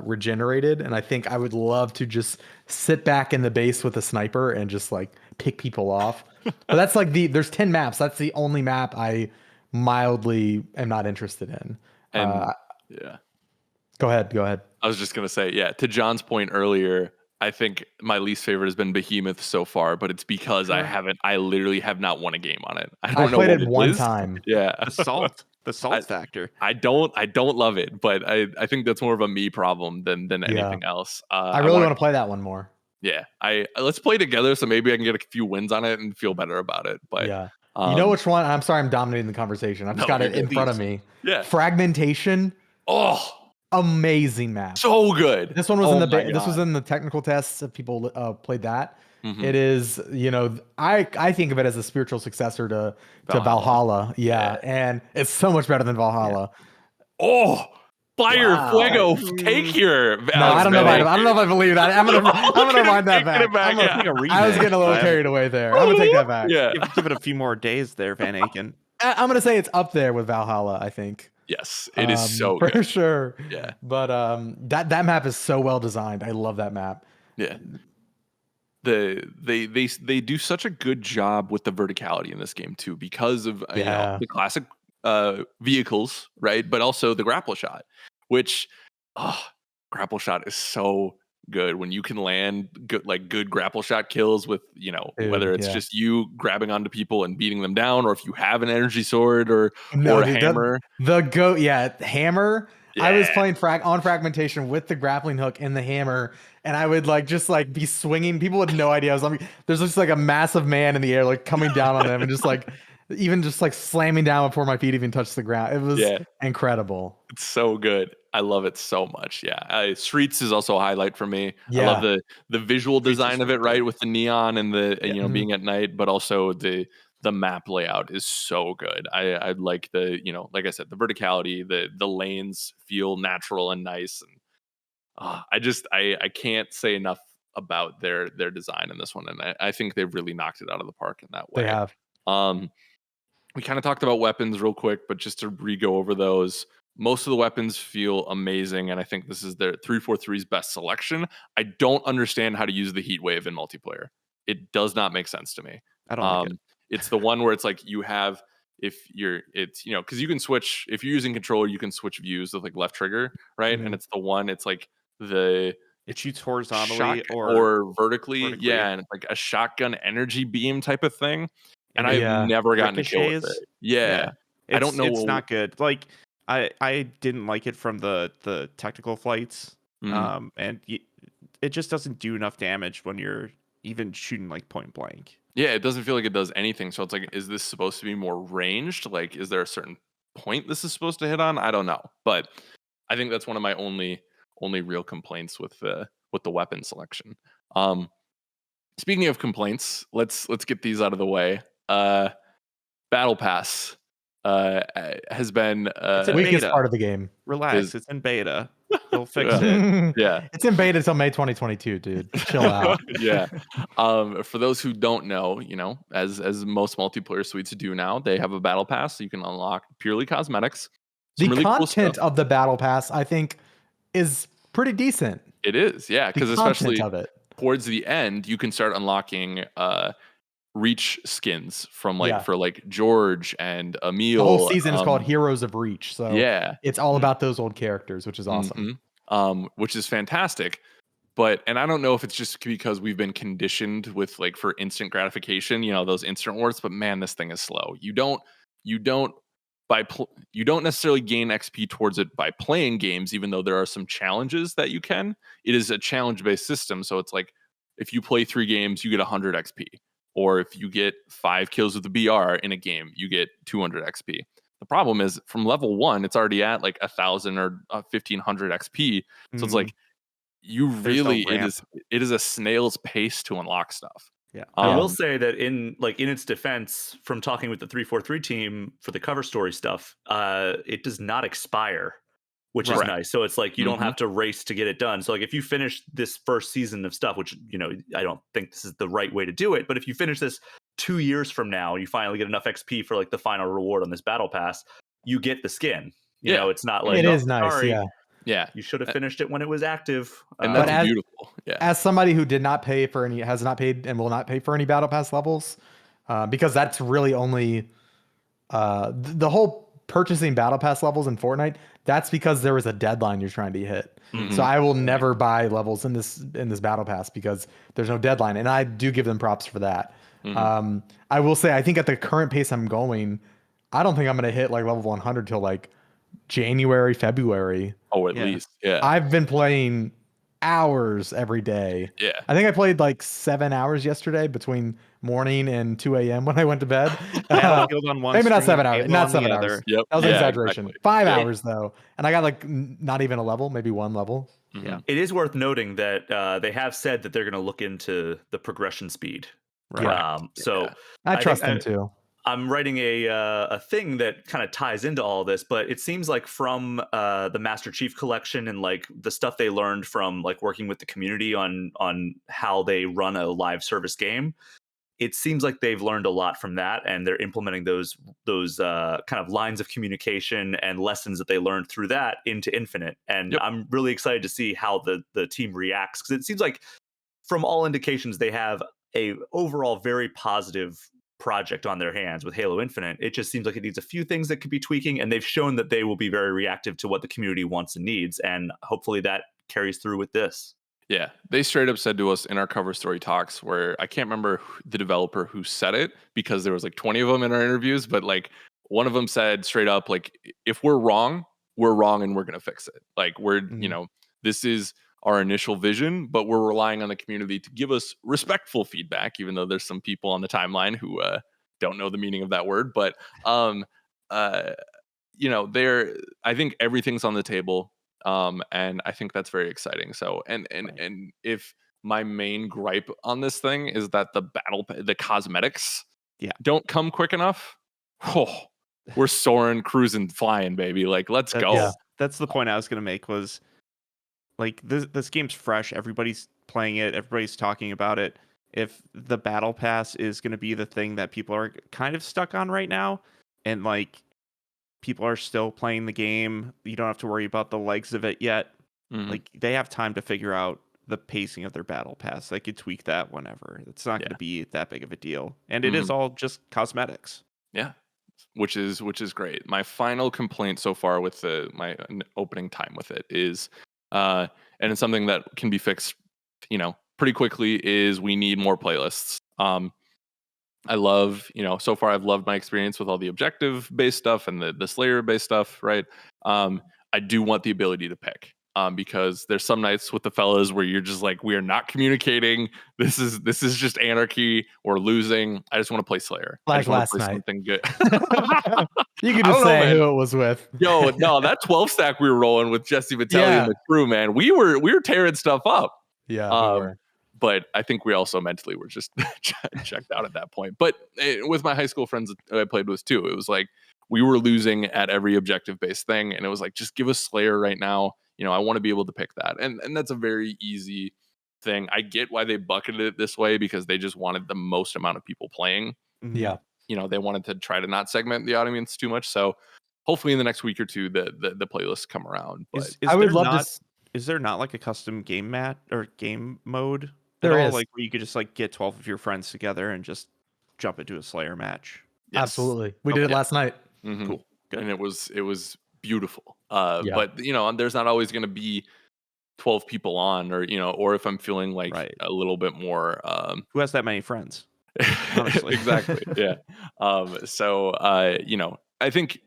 regenerated, and I think I would love to just sit back in the base with a sniper and just like pick people off. But that's like there's 10 maps. That's the only map I mildly am not interested in. And yeah. Go ahead. Go ahead. I was just gonna say, yeah, to John's point earlier, I think my least favorite has been Behemoth so far, but it's because Sure. I literally have not won a game on it. I I don't know played what it it one is. time. Yeah. The salt factor. I don't love it, but I think that's more of a me problem than Yeah. anything else. I I really want want to play that one more. Yeah, let's play together so maybe I can get a few wins on it and feel better about it. But Yeah. You know which one? I'm sorry, I'm dominating the conversation. I've just No, got it you're in good. front of me. Yeah. Fragmentation, Oh, amazing map. so good. This one was Oh in the my this was God. in the technical tests if people played that. Mhm. It is, I think of it as a spiritual successor to Valhalla. Valhalla. Yeah, and it's so much better than Valhalla. Oh, fire, Wow. fuego, take here. No, I don't know if I believe that. I'm gonna wind that back. It back. Yeah. I was getting a little carried away there. I'm gonna take that back. Yeah. Give it a few more days there, Van Aken. I'm gonna say it's up there with Valhalla, I think. Yes, it is so for good. sure. Yeah. But that map is so well designed. I love that map. Yeah. They do such a good job with the verticality in this game too, because of the classic vehicles, right? But also the grapple shot, which grapple shot is so good when you can land good grapple shot kills with whether it's just you grabbing onto people and beating them down, or if you have an energy sword or a hammer. Hammer. Yeah. I was playing on fragmentation with the grappling hook and the hammer, and I would just be swinging. People had no idea. There's just a massive man in the air coming down on them and just slamming down before my feet even touched the ground. It was incredible. It's so good. I love it so much. Yeah. Streets is also a highlight for me. I love the visual design of it, right? With the neon and the being at night, but also the map layout is so good. I like like I said, the verticality, the lanes feel natural and nice. And I can't say enough about their design in this one. And I think they've really knocked it out of the park in that way. They have. We kind of talked about weapons real quick, but just to re-go over those, most of the weapons feel amazing, and I think this is their 343's best selection. I don't understand how to use the heat wave in multiplayer. It does not make sense to me. I don't like it. It's the one where it's you have, because you can switch, if you're using controller, you can switch views with left trigger, right? Mhm. And it's the one, it's It shoots horizontally or vertically. Yeah, and it's a shotgun energy beam type of thing. And I've never gotten a kill with it. Yeah. I don't know. It's not good. I didn't like it from the technical flights. Mhm. And it just doesn't do enough damage when you're even shooting point blank. Yeah, it doesn't feel like it does anything. So it's is this supposed to be more ranged? Is there a certain point this is supposed to hit on? I don't know. But I think that's one of my only real complaints with the weapon selection. Speaking of complaints, let's get these out of the way. Battle Pass has been It's the in weakest beta. part of the game. Relax, it's in beta. They'll fix it. Yeah. It's in beta until May 2022, dude. Chill out. Yeah. For those who don't know, as most multiplayer suites do now, they have a battle pass so you can unlock purely cosmetics. The really content cool of the battle pass, I think, is pretty decent. It is, yeah, because The especially content of it. towards the end, you can start unlocking Reach skins from for George and Emil. The whole season is called Heroes of Reach, so it's all about those old characters, which is awesome. Which is fantastic. And I don't know if it's just because we've been conditioned with for instant gratification, those instant rewards, but man, this thing is slow. You don't necessarily gain XP towards it by playing games, even though there are some challenges that you can. It is a challenge-based system, so it's if you play 3 games, you get 100 XP. Or if you get 5 kills with the BR in a game, you get 200 XP. The problem is from level 1, it's already at 1,000 or 1,500 XP. So it's you really, it is a snail's pace to unlock stuff. Yeah. I will say that in its defense, from talking with the 343 team for the cover story stuff, it does not expire, which is nice. So it's you don't have to race to get it done. So if you finish this first season of stuff, which I don't think this is the right way to do it, but if you finish this 2 years from now, you finally get enough XP for the final reward on this battle pass, you get the skin. You know, it's not it is nice. Sorry, yeah. You should have finished it when it was active. And that's beautiful. Yeah. As somebody who has not paid and will not pay for any battle pass levels, because that's really only the whole purchasing battle pass levels in Fortnite, that's because there was a deadline you're trying to hit. So I will never buy levels in this battle pass because there's no deadline, and I do give them props for that. I will say, I think at the current pace I'm going, I don't think I'm going to hit level 100 till January, February. Oh, at least. Yeah. I've been playing hours every day. Yeah. I think I played like 7 hours yesterday between morning and 2 a.m. when I went to bed. Battlefield on one Maybe not stream, 7 hours. Halo Not on the 7 other. hours. Yep. That was an Yeah, exaggeration. exactly. 5 hours though, and I got like not even a level, maybe one level. Mhm. Yeah. It is worth noting that they have said that they're going to look into the progression speed. Yeah. So Yeah. I think trust them too. I'm writing a thing that kind of ties into all this, but it seems like from the Master Chief Collection and like the stuff they learned from like working with the community on how they run a live service game, it seems like they've learned a lot from that, and they're implementing those kind of lines of communication and lessons that they learned through that into Infinite. And I'm really excited to see how the team reacts, because it seems like from all indications they have a overall very positive project on their hands with Halo Infinite. It just seems like it needs a few things that could be tweaking, and they've shown that they will be very reactive to what the community wants and needs, and hopefully that carries through with this. Yeah, they straight up said to us in our cover story talks, where I can't remember the developer who said it, because there was like 20 of them in our interviews, but like one of them said straight up, like, if we're wrong and we're going to fix it. Like this is our initial vision, but we're relying on the community to give us respectful feedback, even though there's some people on the timeline who don't know the meaning of that word. But I think everything's on the table. And I think that's very exciting. So, and if my main gripe on this thing is that the cosmetics don't come quick enough, we're soaring, cruising, flying, baby. Like, let's go. Yeah. That's the point I was going to make, was like this game's fresh. Everybody's playing it. Everybody's talking about it. If the battle pass is going to be the thing that people are kind of stuck on right now, and like people are still playing the game, you don't have to worry about the legs of it yet. Mhm. Like, they have time to figure out the pacing of their battle pass. They could tweak that whenever. It's not going to be that big of a deal, and it is all just cosmetics. Yeah, which is great. My final complaint so far with my opening time with it is, and it's something that can be fixed, pretty quickly, is we need more playlists. I love, so far I've loved my experience with all the objective based stuff and the Slayer based stuff, right? I do want the ability to pick, because there's some nights with the fellas where you're just like, we are not communicating. This is just anarchy. We're losing. I just want to play Slayer. I Like just want last to play night. something good. You could I just don't know, say man. who it was with. Yo, no, that 12 stack we were rolling with Jesse Vitelli and the crew, man. We were tearing stuff up. Yeah, we were. But I think we also mentally were just checked out at that point. But with my high school friends that I played with too, it was like we were losing at every objective-based thing, and it was like, just give us Slayer right now. I want to be able to pick that, and that's a very easy thing. I get why they bucketed it this way, because they just wanted the most amount of people playing. Yeah. They wanted to try to not segment the audience too much. So hopefully in the next week or two, the playlists come around. But I would love to. Is there not like a custom game mat or game mode? There is. Like, where you could just like get 12 of your friends together and just jump into a Slayer match. Yes. Absolutely. We did it last night. Mm-hmm. Cool. Good. And it was beautiful. But there's not always going to be 12 people on, or if I'm feeling like a little bit more, who has that many friends? Honestly. Exactly. Yeah. So I think,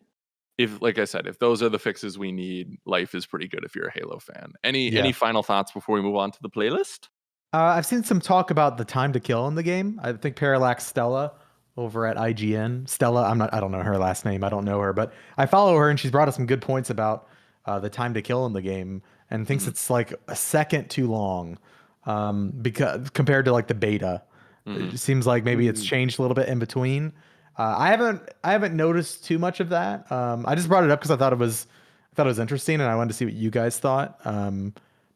like I said, if those are the fixes we need, life is pretty good if you're a Halo fan. Any final thoughts before we move on to the playlist? I've seen some talk about the time to kill in the game. I think Parallax Stella over at IGN. Stella, I don't know her last name. I don't know her, but I follow her, and she's brought us some good points about the time to kill in the game, and thinks it's like a second too long, because compared to like the beta. It seems like maybe it's changed a little bit in between. I haven't noticed too much of that. I just brought it up because I thought it was interesting, and I wanted to see what you guys thought.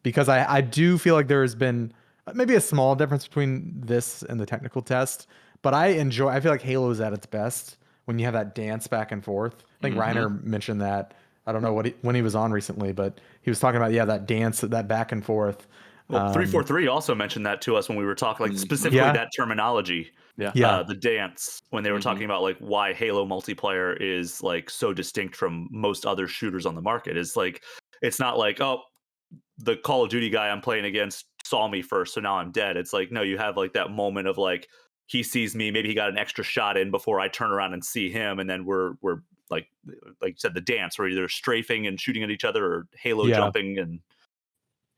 Because I do feel like there has been maybe a small difference between this and the technical test, but I feel like Halo is at its best when you have that dance back and forth. I think Reiner mentioned that. I don't know when he was on recently, but he was talking about that dance, that back and forth. Well, 343 also mentioned that to us when we were talking, like specifically that terminology. The dance, when they were talking about like why Halo multiplayer is like so distinct from most other shooters on the market. Is like, it's not like, oh, the Call of Duty guy I'm playing against saw me first, so now I'm dead. It's like, no, you have like that moment of like, he sees me, maybe he got an extra shot in before I turn around and see him, and then we're like you said, the dance where either strafing and shooting at each other or Halo jumping. And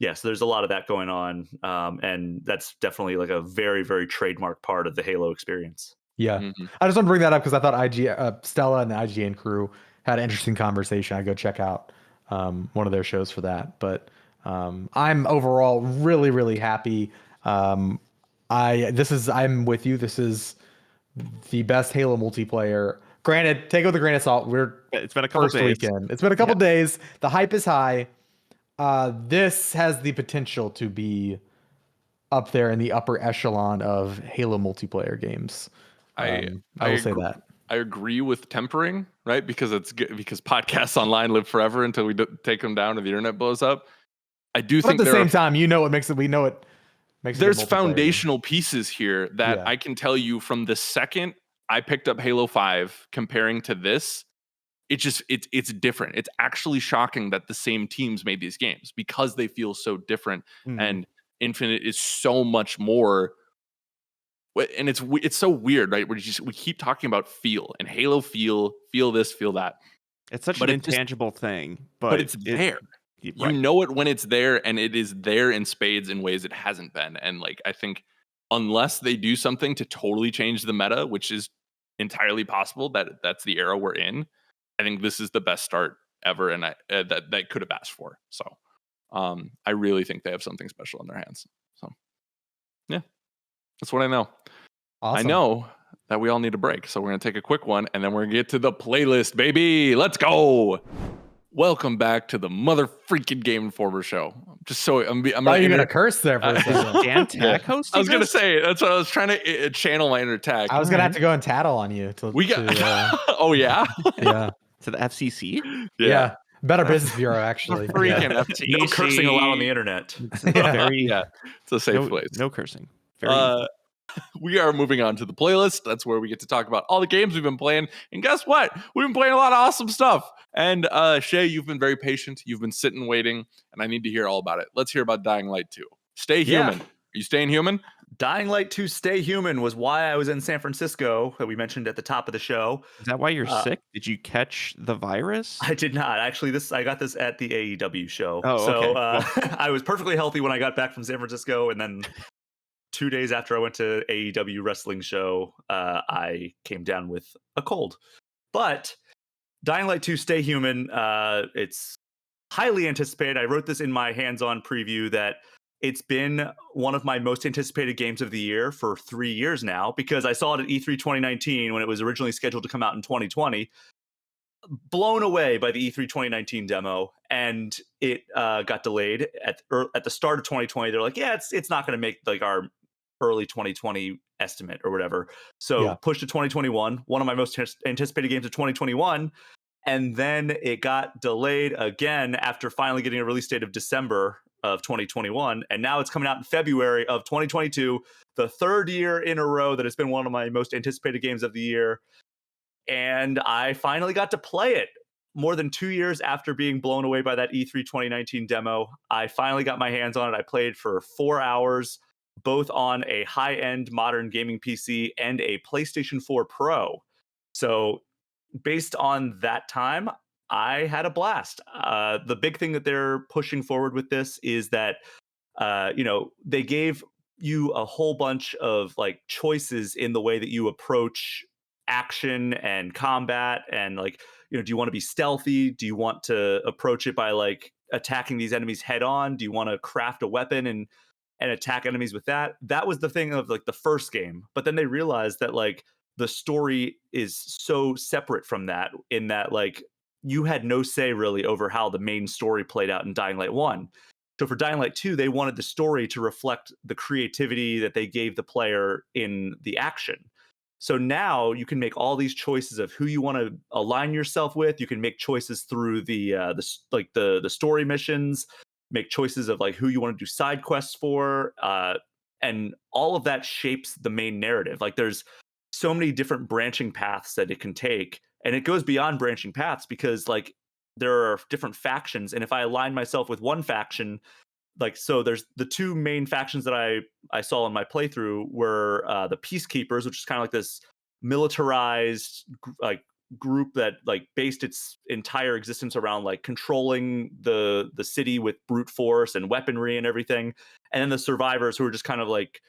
yes, there's a lot of that going on, and that's definitely like a very, very trademark part of the Halo experience. Yeah. Mhm. I just want to bring that up because I thought Stella and the IGN crew had an interesting conversation. I go check out one of their shows for that. But I'm overall really, really happy. I'm with you. This is the best Halo multiplayer. Granted, take it with a grain of salt. We're It's been a couple first days. weekend. It's been a couple days. The hype is high. This has the potential to be up there in the upper echelon of Halo multiplayer games. I will say that. I agree with tempering, right? Because because podcasts online live forever until we take them down and the internet blows up. I do But think at the same time, what makes it. We know it makes it. There's foundational pieces here that Yeah. I can tell you from the second I picked up Halo 5 comparing to this, it's different. It's actually shocking that the same teams made these games because they feel so different. And Infinite is so much more. And it's so weird, right? We keep talking about feel and Halo feel this, feel that. It's such an intangible thing, but it's there. Right. You know it when it's there, and it is there in spades in ways it hasn't been. And like I think unless they do something to totally change the meta, which is entirely possible, that's the era we're in, I think this is the best start ever, and that could have asked for. So I really think they have something special in their hands. So yeah, that's what I know. Awesome. I know that we all need a break, so we're gonna take a quick one, and then we're gonna get to the playlist, baby. Let's go. Welcome back to the mother freaking Game Informer show. Just so I'm gonna curse there for a second. Dan Tack hosting. I was gonna say that's what I was trying to channel my inner tag. I was gonna have to go and tattle on you. Oh yeah, yeah. To the FCC. Yeah. Better Business Bureau, actually. Freaking FTC. No cursing allowed on the internet. It's a safe place. No cursing. Very we are moving on to the playlist. That's where we get to talk about all the games we've been playing. And guess what? We've been playing a lot of awesome stuff. And Shay, you've been very patient. You've been sitting, waiting, and I need to hear all about it. Let's hear about Dying Light 2. Stay human. Yeah. Are you staying human? Dying Light 2 Stay Human was why I was in San Francisco that we mentioned at the top of the show. Is that why you're sick? Did you catch the virus? I did not. Actually, I got this at the AEW show. Oh, so okay. I was perfectly healthy when I got back from San Francisco, and then 2 days after I went to AEW wrestling show, I came down with a cold. But Dying Light 2 Stay Human, it's highly anticipated. I wrote this in my hands-on preview that it's been one of my most anticipated games of the year for 3 years now, because I saw it at E3 2019 when it was originally scheduled to come out in 2020. Blown away by the E3 2019 demo, and it got delayed at the start of 2020. They're like, yeah, it's not going to make like our early 2020 estimate or whatever. So pushed to 2021, one of my most anticipated games of 2021. And then it got delayed again after finally getting a release date of December of 2021. And now it's coming out in February of 2022, the third year in a row that it's been one of my most anticipated games of the year. And I finally got to play it more than 2 years after being blown away by that E3 2019 demo. I finally got my hands on it. I played for 4 hours, both on a high-end modern gaming PC and a PlayStation 4 Pro. So based on that time, I had a blast. The big thing that they're pushing forward with this is that, they gave you a whole bunch of like choices in the way that you approach action and combat. And like, do you want to be stealthy? Do you want to approach it by like attacking these enemies head on? Do you want to craft a weapon and attack enemies with that? That was the thing of like the first game. But then they realized that like the story is so separate from that, in that like you had no say really over how the main story played out in Dying Light 1. So for Dying Light 2, they wanted the story to reflect the creativity that they gave the player in the action. So now you can make all these choices of who you want to align yourself with. You can make choices through the story missions, make choices of like who you want to do side quests for, and all of that shapes the main narrative. Like there's so many different branching paths that it can take, and it goes beyond branching paths because like there are different factions, and if I align myself with one faction, like so there's the two main factions that I saw in my playthrough were the Peacekeepers, which is kind of like this militarized like group that like based its entire existence around like controlling the city with brute force and weaponry and everything, and then the survivors who are just kind of like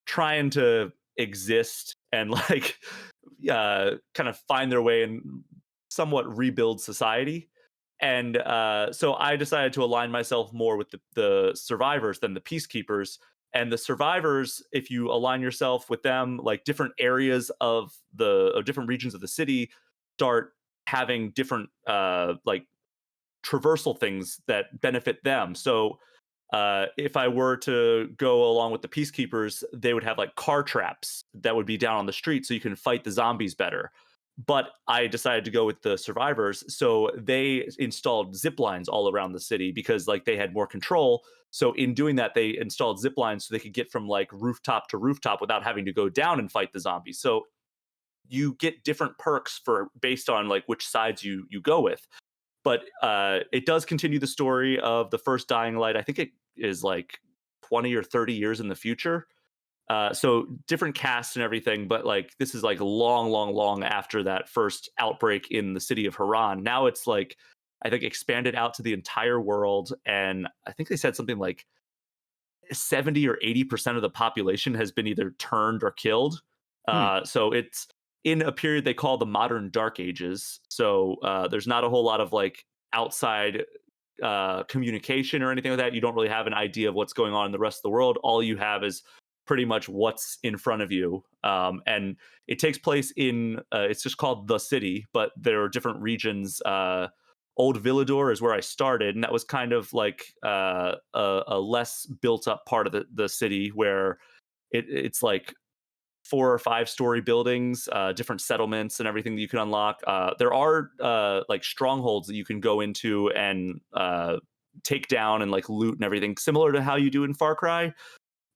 trying to exist and like kind of find their way and somewhat rebuild society. And so I decided to align myself more with the survivors than the peacekeepers. And the survivors, if you align yourself with them, like different areas of different regions of the city start having different like traversal things that benefit them. So if I were to go along with the peacekeepers, they would have like car traps that would be down on the street so you can fight the zombies better. But I decided to go with the survivors. So they installed zip lines all around the city because like they had more control. So in doing that, they installed zip lines so they could get from like rooftop to rooftop without having to go down and fight the zombies. So you get different perks for based on like which sides you go with. But it does continue the story of the first Dying Light. I think it is like 20 or 30 years in the future. So different casts and everything, but like this is like long after that first outbreak in the city of Haran. Now it's like I think expanded out to the entire world, and I think they said something like 70 or 80% of the population has been either turned or killed. So it's in a period they call the modern Dark Ages. So there's not a whole lot of like outside communication or anything like that. You don't really have an idea of what's going on in the rest of the world. All you have is pretty much what's in front of you. And it takes place in, it's just called The City, but there are different regions. Old Villador is where I started, and that was kind of like a less built up part of the city where it's like 4 or 5 story buildings, different settlements and everything that you can unlock. There are like strongholds that you can go into and take down and like loot and everything, similar to how you do in Far Cry.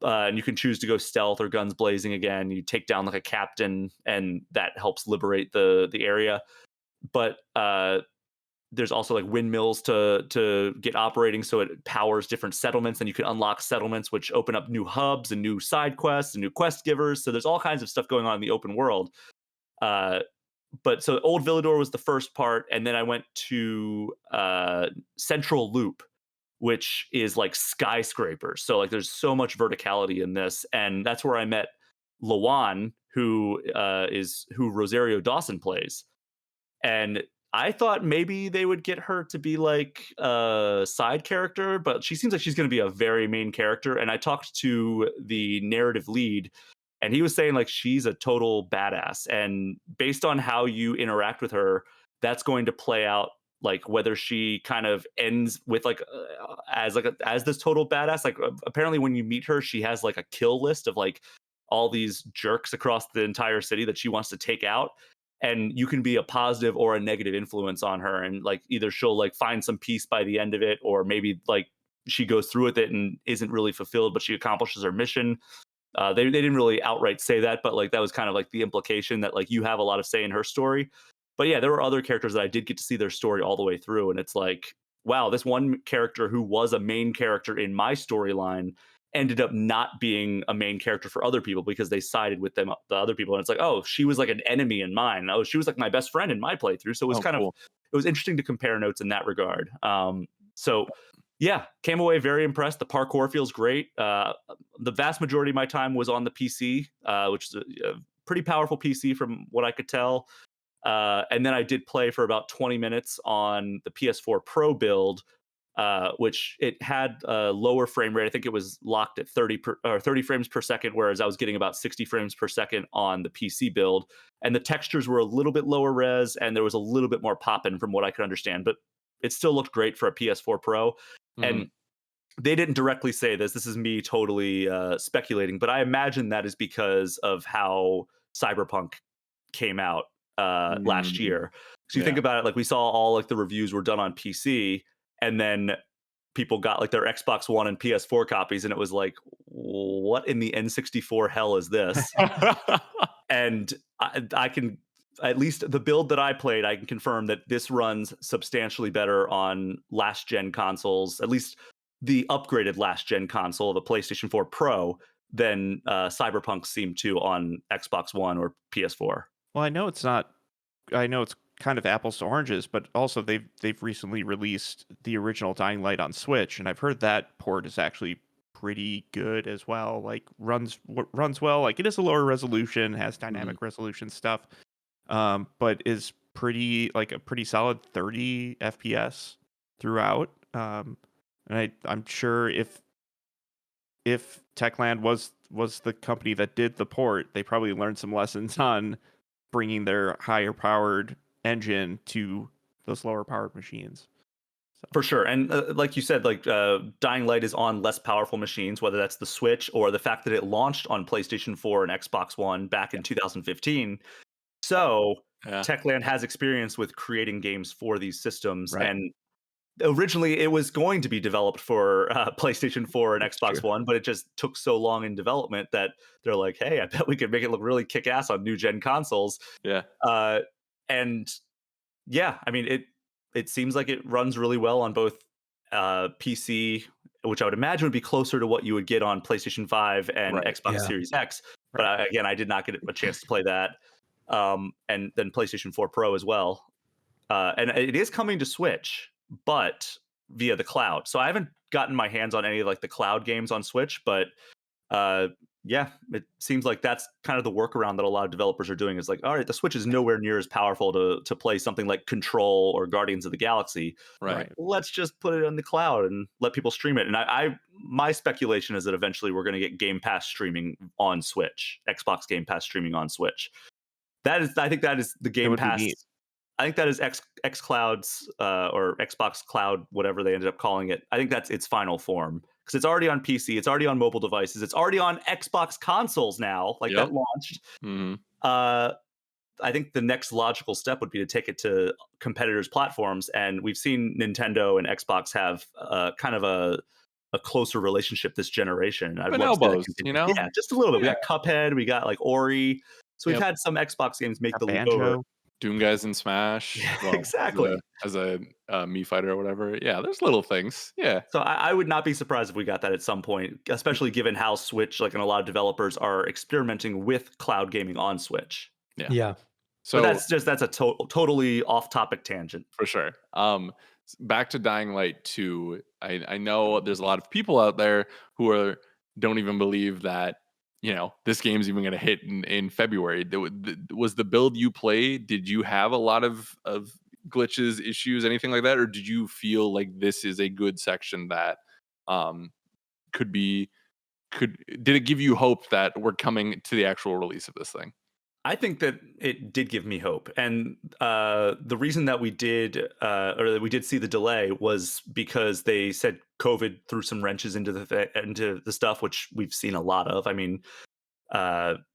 And you can choose to go stealth or guns blazing again. You take down like a captain, and that helps liberate the area. But there's also like windmills to get operating, so it powers different settlements, and you can unlock settlements which open up new hubs and new side quests and new quest givers. So there's all kinds of stuff going on in the open world. But so Old Villador was the first part, and then I went to Central Loop, which is like skyscrapers. So like there's so much verticality in this, and that's where I met Lawan, who Rosario Dawson plays. And I thought maybe they would get her to be like a side character, but she seems like she's going to be a very main character. And I talked to the narrative lead, and he was saying like she's a total badass. And based on how you interact with her, that's going to play out like whether she kind of ends with like as this total badass. Like apparently when you meet her, she has like a kill list of like all these jerks across the entire city that she wants to take out. And you can be a positive or a negative influence on her, and like either she'll like find some peace by the end of it, or maybe like she goes through with it and isn't really fulfilled, but she accomplishes her mission. They didn't really outright say that, but like that was kind of like the implication that like you have a lot of say in her story. But yeah, there were other characters that I did get to see their story all the way through, and it's like, wow, this one character who was a main character in my storyline ended up not being a main character for other people because they sided with them, the other people. And it's like, oh, she was like an enemy in mine. Oh, she was like my best friend in my playthrough. So it was cool. It was interesting to compare notes in that regard. So yeah, came away very impressed. The parkour feels great. The vast majority of my time was on the PC, which is a pretty powerful PC from what I could tell. And then I did play for about 20 minutes on the PS4 Pro build, which it had a lower frame rate. I think it was locked at 30 frames per second, whereas I was getting about 60 frames per second on the PC build. And the textures were a little bit lower res, and there was a little bit more popping from what I could understand. But it still looked great for a PS4 Pro. Mm-hmm. And they didn't directly say this. This is me totally speculating, but I imagine that is because of how Cyberpunk came out last year. So you think about it, like we saw all like the reviews were done on PC, and then people got like their Xbox One and PS4 copies, and it was like, what in the N64 hell is this? And I can, at least the build that I played, I can confirm that this runs substantially better on last gen consoles, at least the upgraded last gen console of a PlayStation 4 Pro, than Cyberpunk seemed to on Xbox One or PS4. Well, I know it's kind of apples to oranges, but also they've recently released the original Dying Light on Switch, and I've heard that port is actually pretty good as well. Like runs well. Like it is a lower resolution, has dynamic resolution stuff, but is pretty like a pretty solid 30 FPS throughout. And I'm sure if Techland was the company that did the port, they probably learned some lessons on bringing their higher powered engine to those lower powered machines. So. For sure. And like you said, like Dying Light is on less powerful machines, whether that's the Switch or the fact that it launched on PlayStation 4 and Xbox One back in 2015. So Techland has experience with creating games for these systems. Right. And originally it was going to be developed for PlayStation 4 and Xbox One, but it just took so long in development that they're like, hey, I bet we could make it look really kick-ass on new gen consoles. Yeah. And yeah, I mean, it seems like it runs really well on both PC, which I would imagine would be closer to what you would get on PlayStation 5 and Xbox Series X. But again, I did not get a chance to play that. And then PlayStation 4 Pro as well. And it is coming to Switch, but via the cloud. So I haven't gotten my hands on any of like the cloud games on Switch, but yeah, it seems like that's kind of the workaround that a lot of developers are doing is like, all right, the Switch is nowhere near as powerful to play something like Control or Guardians of the Galaxy. Right. Let's just put it in the cloud and let people stream it. And my speculation is that eventually we're going to get Game Pass streaming on Switch, Xbox Game Pass streaming on Switch. I think that is the Game Pass. I think that is xCloud's or Xbox Cloud, whatever they ended up calling it. I think that's its final form because it's already on PC, it's already on mobile devices, it's already on Xbox consoles now. Like that launched. Mm-hmm. I think the next logical step would be to take it to competitors' platforms, and we've seen Nintendo and Xbox have kind of a closer relationship this generation. I'd love elbows, to you know? Yeah, just a little bit. We got Cuphead, we got like Ori. So we've had some Xbox games make the leap over. Doom guys in Smash. Well, exactly. As a Mii fighter or whatever. Yeah, there's little things. Yeah. So I would not be surprised if we got that at some point, especially given how Switch, like, and a lot of developers are experimenting with cloud gaming on Switch. Yeah. So but that's a totally off-topic tangent. For sure. Back to Dying Light 2. I know there's a lot of people out there who don't even believe that this game's even going to hit in February. Was the build you played, did you have a lot of glitches, issues, anything like that? Or did you feel like this is a good section that did it give you hope that we're coming to the actual release of this thing? I think that it did give me hope. And the reason that we did, or that we did see the delay was because they said COVID threw some wrenches into the stuff, which we've seen a lot of. I mean,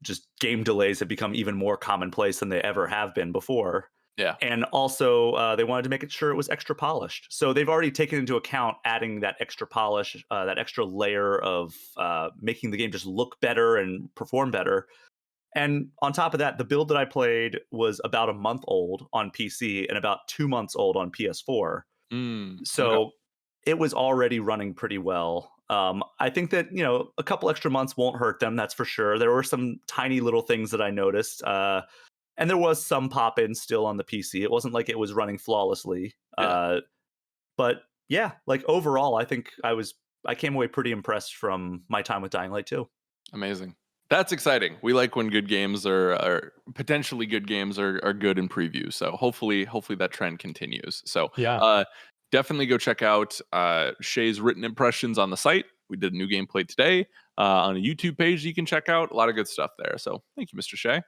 just game delays have become even more commonplace than they ever have been before. Yeah. And also, they wanted to make sure it was extra polished. So they've already taken into account adding that extra polish, that extra layer of making the game just look better and perform better. And on top of that, the build that I played was about a month old on PC and about 2 months old on PS4. So it was already running pretty well. I think that, a couple extra months won't hurt them. That's for sure. There were some tiny little things that I noticed. And there was some pop-ins still on the PC. It wasn't like it was running flawlessly. Yeah. But yeah, like overall, I think I came away pretty impressed from my time with Dying Light 2. Amazing. That's exciting. We like when good games are potentially good games are good in preview. So hopefully that trend continues. So definitely go check out Shay's written impressions on the site. We did a new gameplay today on a YouTube page you can check out. A lot of good stuff there. So thank you, Mr. Shay.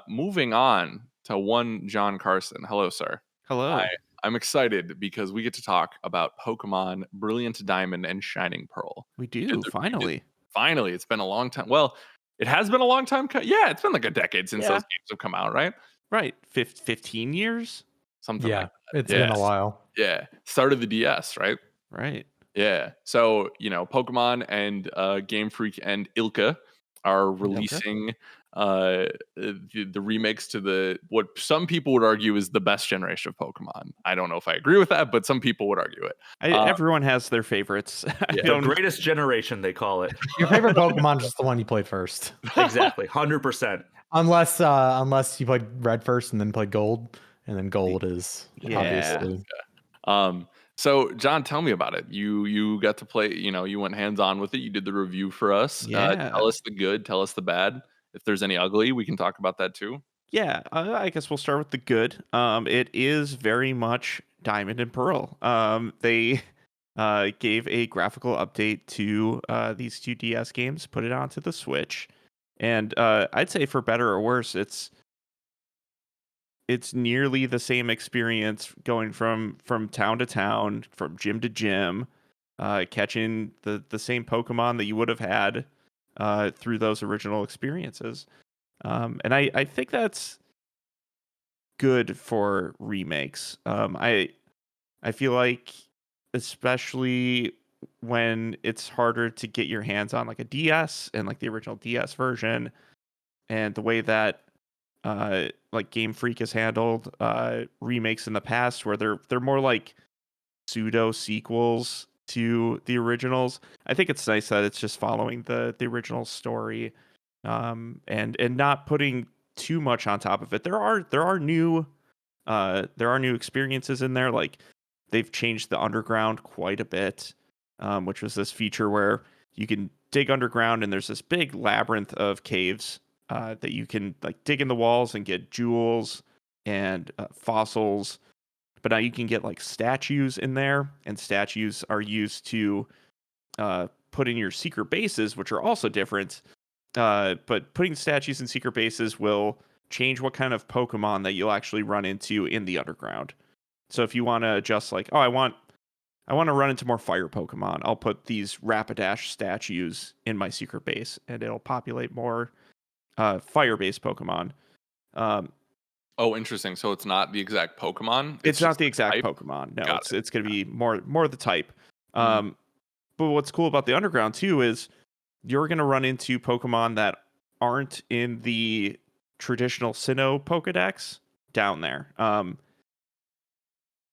Moving on to one John Carson. Hello, sir. Hello. I'm excited because we get to talk about Pokemon Brilliant Diamond and Shining Pearl. We do, finally. Finally, it's been a long time. Well, it has been a long time. Yeah, it's been like a decade since those games have come out, right? Right. 15 years? Something like that. It's been a while. Yeah. Started the DS, right? Right. Yeah. So, Pokemon and Game Freak and Ilka are releasing the remakes to what some people would argue is the best generation of Pokemon. I don't know if I agree with that, but some people would argue it. Everyone has their favorites. The greatest generation, they call it. Your favorite Pokemon is just the one you played first. Exactly, 100%. Unless you played Red first and then played Gold, and then gold is Yeah. obviously. So John, tell me about it. You got to play, you went hands-on with it. You did the review for us. Yeah. Tell us the good, tell us the bad. If there's any ugly, we can talk about that too. Yeah, I guess we'll start with the good. It is very much Diamond and Pearl. They gave a graphical update to these two DS games, put it onto the Switch, and I'd say for better or worse, it's nearly the same experience going from town to town, from gym to gym, catching the same Pokemon that you would have had through those original experiences. And I think that's good for remakes. I feel like, especially when it's harder to get your hands on like a DS and like the original DS version, and the way that like Game Freak has handled remakes in the past, where they're more like pseudo sequels to the originals. I think it's nice that it's just following the original story, and not putting too much on top of it. There are new experiences in there. Like they've changed the underground quite a bit, which was this feature where you can dig underground and there's this big labyrinth of caves that you can like dig in the walls and get jewels and fossils. But now you can get like statues in there, and statues are used to put in your secret bases, which are also different. But putting statues in secret bases will change what kind of Pokemon that you'll actually run into in the underground. So if you want to just like, oh, I want to run into more fire Pokemon, I'll put these Rapidash statues in my secret base, and it'll populate more fire-based Pokemon. Oh, interesting. So it's not the exact Pokemon. It's not just the exact type? Pokemon. No, Got it's going to be more the type. Mhm. But what's cool about the underground too is you're going to run into Pokemon that aren't in the traditional Sinnoh Pokedex down there.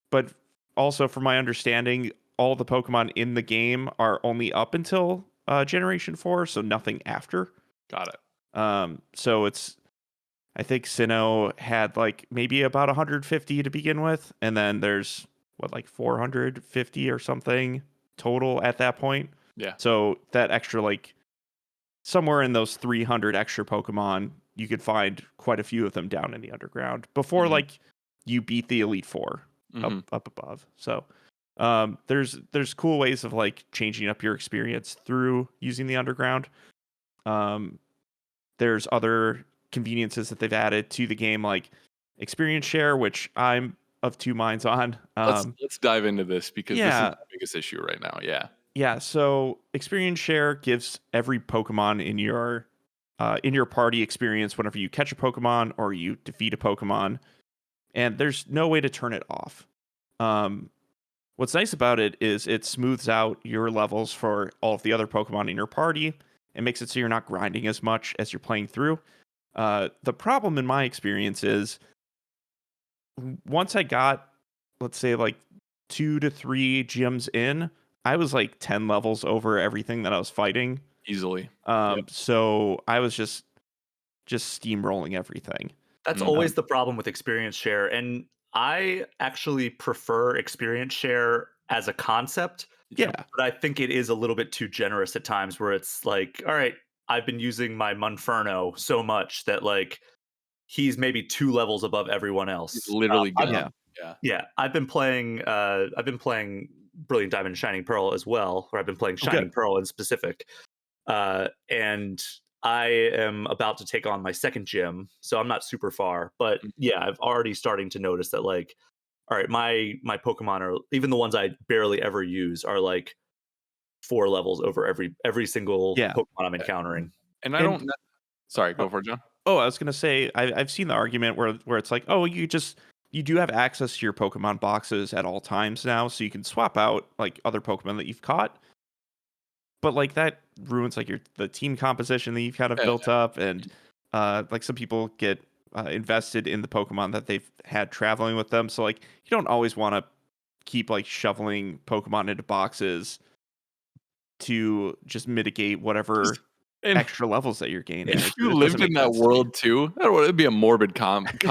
But also, from my understanding, all the Pokemon in the game are only up until Generation 4, so nothing after. Got it. So I think Sinnoh had like maybe about 150 to begin with, and then there's like 450 or something total at that point. Yeah. So that extra like somewhere in those 300 extra Pokemon, you could find quite a few of them down in the underground before Mhm. like you beat the Elite Four Mhm. up above. So there's cool ways of like changing up your experience through using the underground. There's other conveniences that they've added to the game, like experience share, which I'm of two minds on. Let's dive into this because this is Yeah, the biggest issue right now. Yeah. yeah. So experience share gives every Pokemon in your party experience whenever you catch a Pokemon or you defeat a Pokemon, and there's no way to turn it off. Um, what's nice about it is it smooths out your levels for all of the other Pokemon in your party. It makes it so you're not grinding as much as you're playing through. The problem in my experience is once I got, let's say, like 2 to 3 gyms in, I was like 10 levels over everything that I was fighting. Easily. So I was just steamrolling everything. That's Mhm. always the problem with experience share. And I actually prefer experience share as a concept, Yeah, but I think it is a little bit too generous at times where it's like, all right, I've been using my Monferno so much that like he's maybe 2 levels above everyone He's else. literally I've- gone. yeah, Yeah. yeah, I've been playing Brilliant Diamond and Shining Pearl as well, or I've been playing Oh, Shining good. Pearl in specific. And I am about to take on my second gym, so I'm not super far. But Mhm. yeah, I've already starting to notice that like, all right, my Pokemon are even the ones I barely ever use are like 4 levels over every single Yeah. Pokemon I'm encountering. And I And don't. Sorry, uh, go for it, John. I was gonna say I've seen the argument where it's like, oh, you do have access to your Pokemon boxes at all times now, so you can swap out like other Pokemon that you've caught. But like that ruins like the team composition that you've kind of Yeah. built up, and like some people get invested in the Pokemon that they've had traveling with them. So like you don't always want to keep like shoveling Pokemon into boxes to just mitigate whatever And extra levels that you're gaining. if It you doesn't lived make in that sense to me. world too, I don't know, it'd be a morbid concept,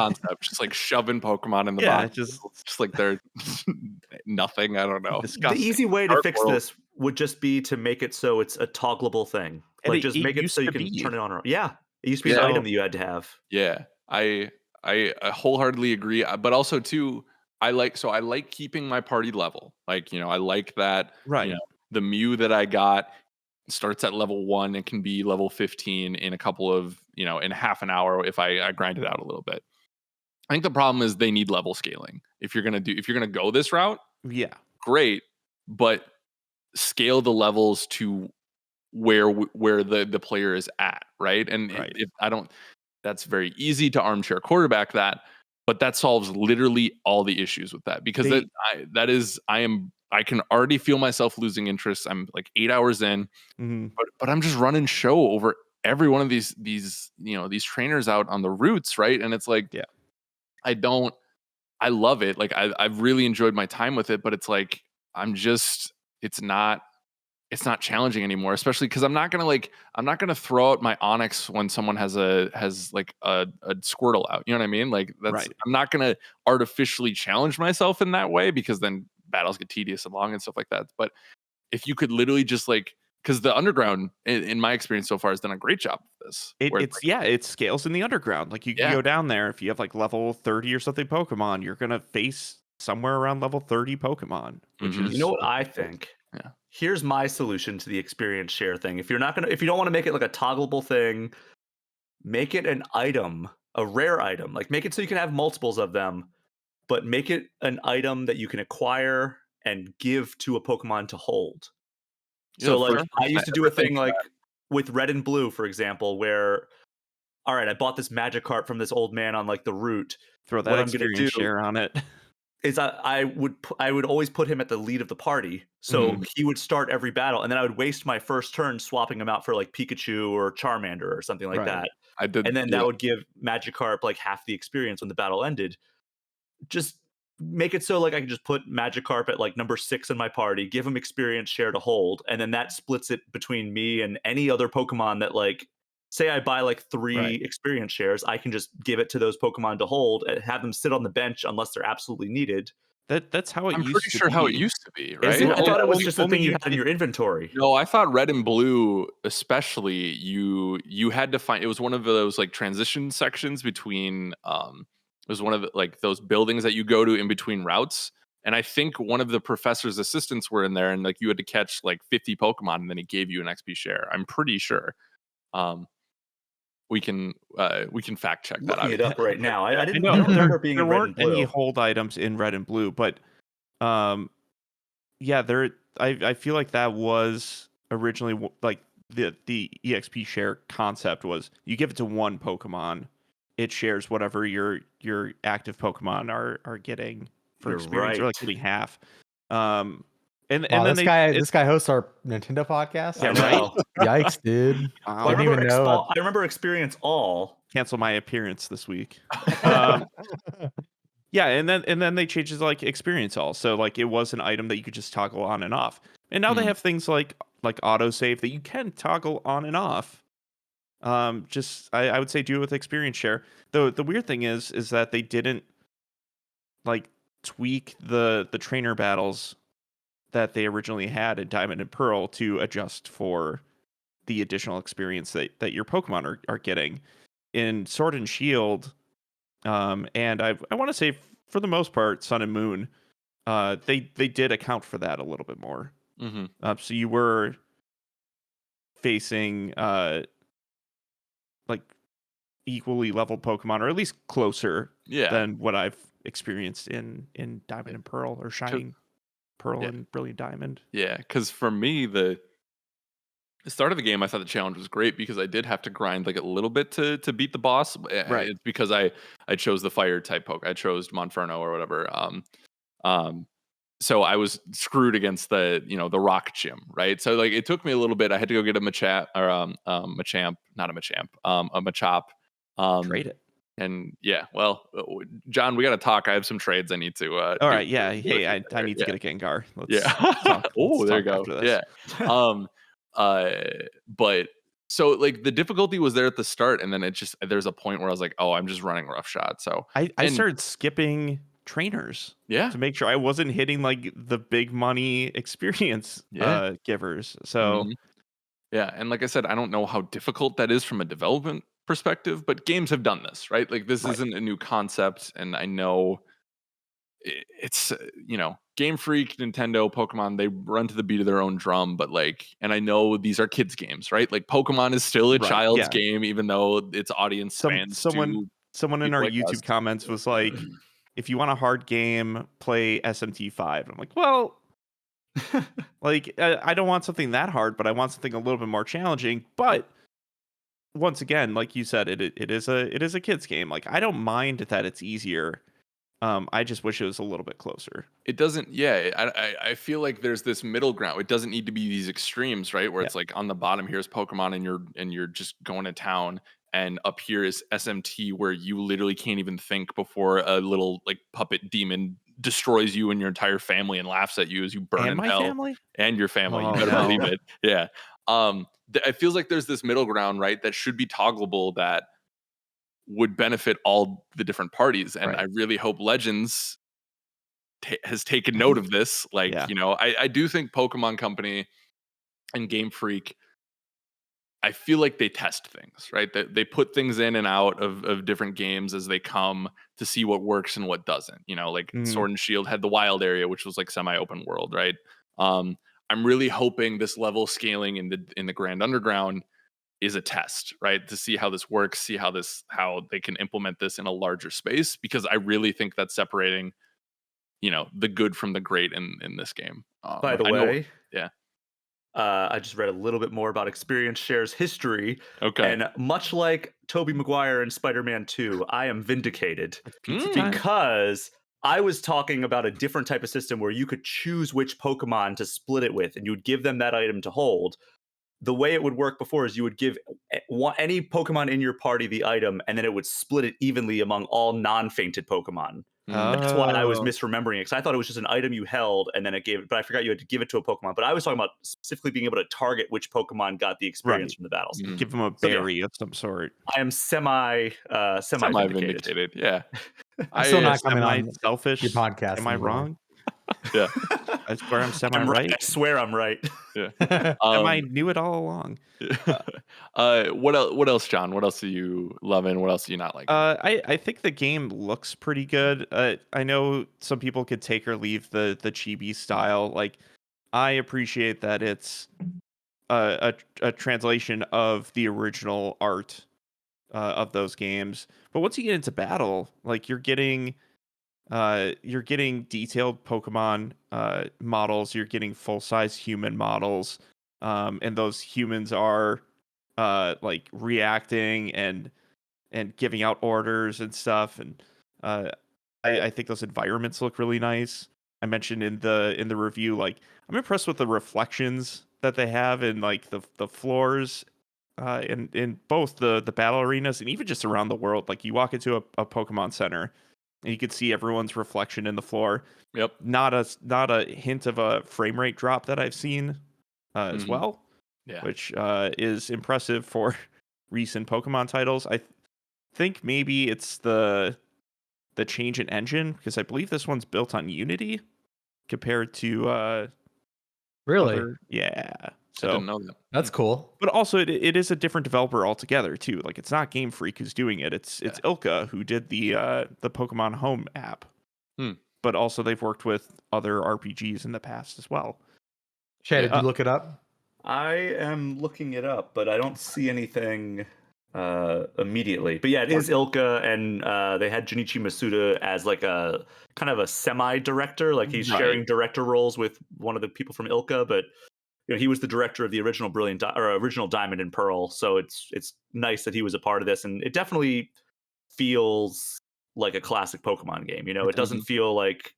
just like shoving Pokemon in the Yeah, box, just just like they're nothing. I don't know. The disgusting. easy way to Dark fix world. this would just be to make it so it's a toggleable thing. And Like it just make it used so to you can be. turn it on. Yeah, it used to be an Yeah. item that you had to have. Yeah, I wholeheartedly agree. But also too, I like keeping my party level. Like I like that. Right. The Mew that I got starts at level 1 and can be level 15 in a couple of in half an hour if I grind it out a little bit. I think the problem is they need level scaling. If you're gonna go this route, Yeah. great, but scale the levels to where the player is at, right? And Right. if I don't, that's very easy to armchair quarterback that, but that solves literally all the issues with that because I can already feel myself losing interest. I'm like 8 hours in, Mhm. but I'm just running show over every one of these these trainers out on the routes, right? And it's like, Yeah. I love it. Like I've really enjoyed my time with it, but it's like it's not challenging anymore, especially because I'm not gonna throw out my Onyx when someone has like a Squirtle out. You know what I mean? Like Right. I'm not gonna artificially challenge myself in that way because then battles get tedious and long and stuff like that. But if you could literally just because the underground, in my experience so far, has done a great job of this. where it's It scales in the underground. Like you can Yeah. go down there if you have like level 30 or something Pokemon, you're gonna face somewhere around level 30 Pokemon, which Mhm. is You know what I think? Yeah. Here's my solution to the experience share thing. If you don't want to make it like a toggleable thing, make it an item, a rare item. Like make it so you can have multiples of them, but make it an item that you can acquire and give to a Pokemon to hold. You're So the like first I person used to do ever a thing think of like with Red and Blue, for example, where all right, I bought this Magikarp from this old man on like the route. throw that What I'm gonna do experience share on it. is I would always put him at the lead of the party, so Mhm. he would start every battle, and then I would waste my first turn swapping him out for like Pikachu or Charmander or something like Right. that, I did, and then yeah. that would give Magikarp like half the experience when the battle ended. Just make it so like I can just put Magikarp at like number 6 in my party, give him experience share to hold, and then that splits it between me and any other Pokemon that like say I buy like 3 Right. experience shares, I can just give it to those Pokemon to hold and have them sit on the bench unless they're absolutely needed. That's how it I'm used pretty to sure how it be. used to be, Is right? it? I Well, thought it was only- just a only thing you you had in your inventory. No, I thought Red and Blue, especially, you had to find. It was one of those like transition sections between. It was one of the, like those buildings that you go to in between routes, and I think one of the professor's assistants were in there, and like you had to catch like 50 Pokemon, and then he gave you an XP share. I'm pretty sure. Um, we can fact check that Looking out. it up right now. I didn't. know, I don't remember it being there in Red weren't and Blue. any hold items in Red and Blue, but yeah, I feel like that was originally like the EXP share concept was you give it to one Pokemon, it shares whatever your active Pokemon are getting for You're experience, or like right. getting half. And Wow, then this guy hosts our Nintendo podcast. Yeah, I right. know. Yikes, dude. Wow. Well, I Didn't remember even know. I remember Experience All. Cancel my appearance this week. Um, Yeah, and then they changed it to like experience all. So like it was an item that you could just toggle on and off. And now they have things like autosave that you can toggle on and off. Just I would say do it with experience share. Though the weird thing is that they didn't like tweak the trainer battles that they originally had in Diamond and Pearl to adjust for the additional experience that your Pokemon are getting. In Sword and Shield, and I want to say for the most part, Sun and Moon, they did account for that a little bit more. Mm-hmm. So you were facing like equally leveled Pokemon, or at least closer Yeah. than what I've experienced in Diamond and Pearl, or Shining Pearl Yeah. and Brilliant Diamond. Yeah, because for me, the start of the game, I thought the challenge was great because I did have to grind like a little bit to beat the boss. Right. It's because I chose the fire type poke. I chose Monferno or whatever. So I was screwed against the the rock gym, right? So like it took me a little bit. I had to go get a Machamp or Machamp, not a Machamp, a Machop. Trade it. And yeah, well, John, we got to talk. I have some trades I need to. All right. Yeah. do Hey, with you I need to there. get a Gengar. Let's Yeah. talk. Oh, Let's there you talk go. after this. Yeah. But So like the difficulty was there at the start, and then there's a point where I was like, oh, I'm just running roughshod. So I started skipping trainers yeah, to make sure I wasn't hitting like the big money experience givers. So Mhm. Yeah, and like I said, I don't know how difficult that is from a development perspective, but games have done this, right? Like this Right. isn't a new concept, and I know it's Game Freak, Nintendo, Pokemon, they run to the beat of their own drum, but like, and I know these are kids games, right? Like Pokemon is still a Right, child's yeah. game, even though its audience spans to Someone in people our like YouTube us. comments was like, if you want a hard game, play SMT5. I'm like, well, like I don't want something that hard, but I want something a little bit more challenging. But once again, like you said, it is a kids game. Like I don't mind that it's easier. I just wish it was a little bit closer. It doesn't, yeah. I feel like there's this middle ground. It doesn't need to be these extremes, right? Where Yeah. it's like on the bottom here's Pokemon, and you're just going to town, and up here is SMT, where you literally can't even think before a little like puppet demon destroys you and your entire family and laughs at you as you burn And in my hell. family? And your family, you Oh, better no. believe it. Yeah. It feels like there's this middle ground, right? That should be toggleable, that would benefit all the different parties, and Right. I really hope Legends has taken note of this. Like, Yeah. I do think Pokemon Company and Game Freak, I feel like they test things, right? That they put things in and out of different games as they come to see what works and what doesn't. Like Mhm. Sword and Shield had the wild area, which was like semi-open world, right? I'm really hoping this level scaling in the Grand Underground is a test, right? To see how this works, see how they can implement this in a larger space, because I really think that's separating the good from the great in this game. By the I know, way, yeah. I just read a little bit more about Experience Share's history, Okay. and much like Tobey Maguire in Spider-Man 2, I am vindicated It's pizza Mm. time. because I was talking about a different type of system where you could choose which Pokemon to split it with, and you would give them that item to hold. The way it would work before is you would give any Pokemon in your party the item, and then it would split it evenly among all non-fainted Pokemon. That's why I was Oh. misremembering it, because I thought it was just an item you held, and then it gave it. But I forgot you had to give it to a Pokemon. But I was talking about specifically being able to target which Pokemon got the experience Right. from the battles. Mhm. Give them a So, yeah. berry of some sort. I am semi vindicated. Vindicated. Yeah. I'm still not coming Semi on selfish. your podcast Am I anymore. wrong? Yeah. I swear I'm semi I'm right. right. I swear I'm right. Yeah. I knew it all along. What else, John? What else are you loving? What else are you not liking? I think the game looks pretty good. I know some people could take or leave the chibi style. Like, I appreciate that it's a translation of the original art of those games. But once you get into battle, like you're getting detailed Pokemon models. You're getting full size human models, and those humans are like reacting and giving out orders and stuff. And I think those environments look really nice. I mentioned in the review, like I'm impressed with the reflections that they have in like the floors, in both the battle arenas and even just around the world. Like you walk into a Pokemon Center, and you can see everyone's reflection in the floor. Yep. Not a hint of a frame rate drop that I've seen as Mhm. well, Yeah. which is impressive for recent Pokemon titles. I think maybe it's the change in engine, because I believe this one's built on Unity compared to Really? yeah. I So, didn't know that. That's cool. but also it is a different developer altogether too. Like it's not Game Freak who's doing it. It's Ilka who did the Pokemon Home app. Hmm. But also they've worked with other RPGs in the past as well. Shay, did you look it up? I am looking it up, but I don't see anything immediately. But yeah, it is Ilka, and they had Junichi Masuda as like a kind of a semi-director. Like he's Right. sharing director roles with one of the people from Ilka, but he was the director of the original original Diamond and Pearl. So it's nice that he was a part of this, and it definitely feels like a classic Pokemon game. It doesn't feel like.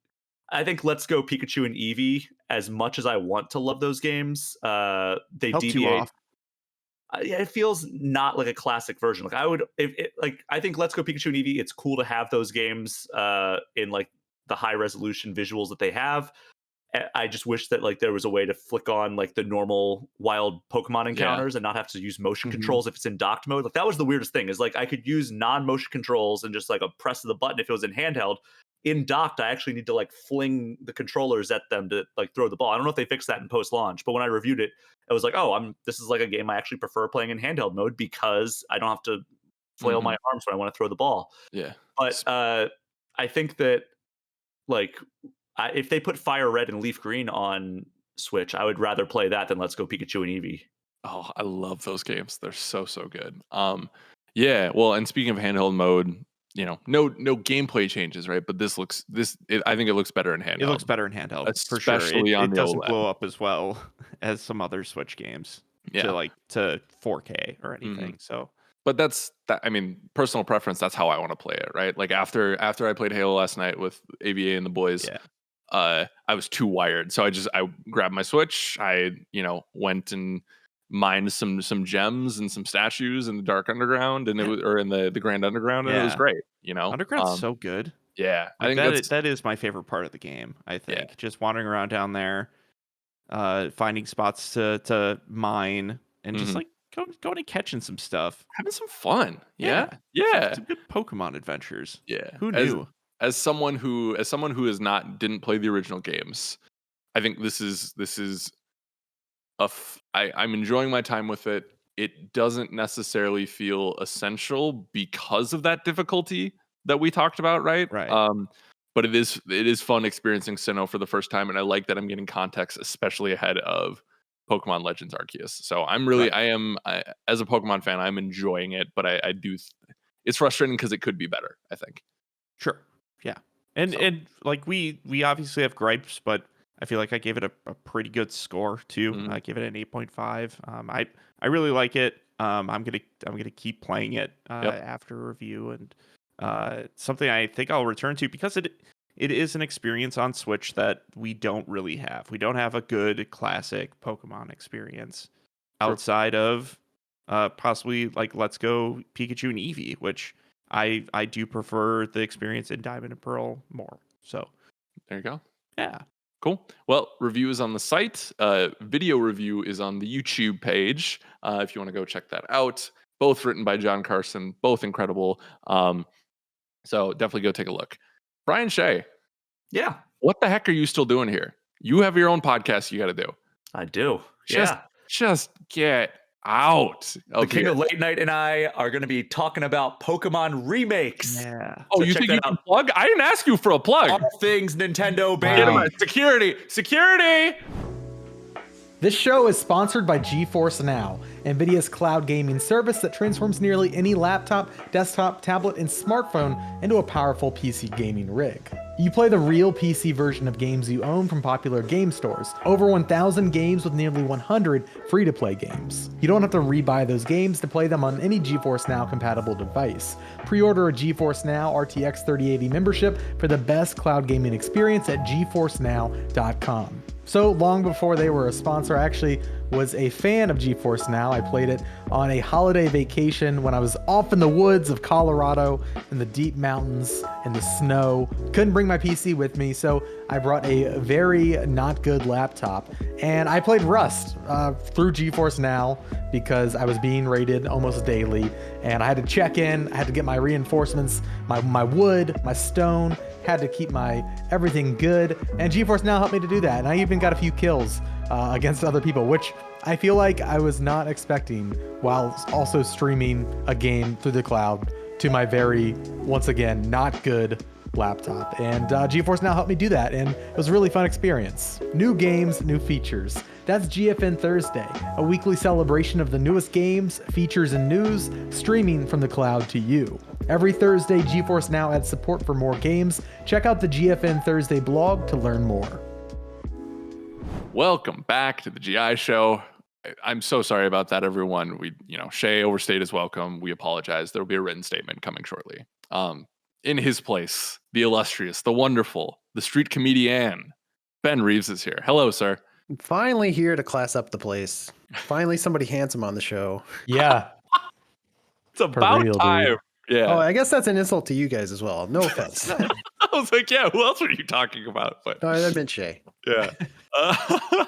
I think Let's Go Pikachu and Eevee, as much as I want to love those games, they Held too deviate. off. Yeah, it feels not like a classic version. Like I think Let's Go Pikachu and Eevee, it's cool to have those games in like the high resolution visuals that they have. I just wish that like there was a way to flick on like the normal wild Pokemon encounters and not have to use motion controls if it's in docked mode. Like that was the weirdest thing, is like I could use non-motion controls and just like a press of the button if it was in handheld. In docked, I actually need to like fling the controllers at them to like throw the ball. I don't know if they fixed that in post-launch, but when I reviewed it, I was like, oh, this is like a game I actually prefer playing in handheld mode because I don't have to flail my arms when I want to throw the ball. Yeah. But I think that like if they put Fire Red and Leaf Green on Switch, I would rather play that than Let's Go Pikachu and Eevee. Oh, I love those games. They're so good. Yeah. Well, and speaking of handheld mode, no gameplay changes, right? But I think it looks better in handheld. It looks better in handheld, especially for sure. on it the doesn't OLED. blow up as well as some other Switch games to 4K or anything. So. But that's that. I mean, personal preference. That's how I want to play it, right? Like after I played Halo last night with AVA and the boys, I was too wired, so I grabbed my Switch. I went and mined some gems and some statues in the Dark Underground, and it was in the Grand Underground, and it was great. Underground's so good. Yeah, like I think that is my favorite part of the game. I think just wandering around down there, finding spots to mine, and just like going and catching some stuff, having some fun. Yeah. Some good Pokemon adventures. Yeah, who knew? As someone who didn't play the original games, I think this is I'm enjoying my time with it. It doesn't necessarily feel essential because of that difficulty that we talked about, right? But it is fun experiencing Sinnoh for the first time, and I like that I'm getting context, especially ahead of Pokemon Legends Arceus. So as a Pokemon fan, I'm enjoying it, but I do. It's frustrating because it could be better, I think. Sure. Yeah. And like we obviously have gripes, but I feel like I gave it a pretty good score too. I gave it an 8.5. I really like it. I'm gonna keep playing it after review, and something I think I'll return to because it is an experience on Switch that we don't really have. We don't have a good classic Pokemon experience outside of possibly like Let's Go Pikachu and Eevee, which I do prefer the experience in Diamond and Pearl more. So there you go. Yeah. Cool. Well, review is on the site. Video review is on the YouTube page. If you want to go check that out. Both written by John Carson. Both incredible. So definitely go take a look. Brian Shea. Yeah. What the heck are you still doing here? You have your own podcast you got to do. I do. Just get out. The King of Late Night and I are going to be talking about Pokemon remakes. Yeah. Oh, so you think you can plug? I didn't ask you for a plug. All things Nintendo, baby. Wow. Security. This show is sponsored by GeForce Now, NVIDIA's cloud gaming service that transforms nearly any laptop, desktop, tablet, and smartphone into a powerful PC gaming rig. You play the real PC version of games you own from popular game stores. Over 1,000 games with nearly 100 free-to-play games. You don't have to rebuy those games to play them on any GeForce Now compatible device. Pre-order a GeForce Now RTX 3080 membership for the best cloud gaming experience at GeForceNow.com. So long before they were a sponsor, I actually was a fan of GeForce Now. I played it on a holiday vacation when I was off in the woods of Colorado in the deep mountains in the snow. Couldn't bring my PC with me, so I brought a very not good laptop. And I played Rust through GeForce Now because I was being raided almost daily. And I had to check in, I had to get my reinforcements, my wood, my stone, had to keep my everything good. And GeForce Now helped me to do that. And I even got a few kills against other people, which I feel like I was not expecting while also streaming a game through the cloud to my very, once again, not good laptop. And GeForce Now helped me do that, and it was a really fun experience. New games, new features. That's GFN Thursday, a weekly celebration of the newest games, features, and news, streaming from the cloud to you. Every Thursday, GeForce Now adds support for more games. Check out the GFN Thursday blog to learn more. Welcome back to the GI Show. I'm so sorry about that, everyone. Shay overstayed his welcome. We apologize. There will be a written statement coming shortly. In his place, the illustrious, the wonderful, the street comedian, Ben Reeves is here. Hello, sir. Finally here to class up the place. Finally somebody handsome on the show. Yeah. It's about time. Yeah. Oh, I guess that's an insult to you guys as well. No offense. was like, yeah, who else are you talking about? But No, I meant Shay. yeah.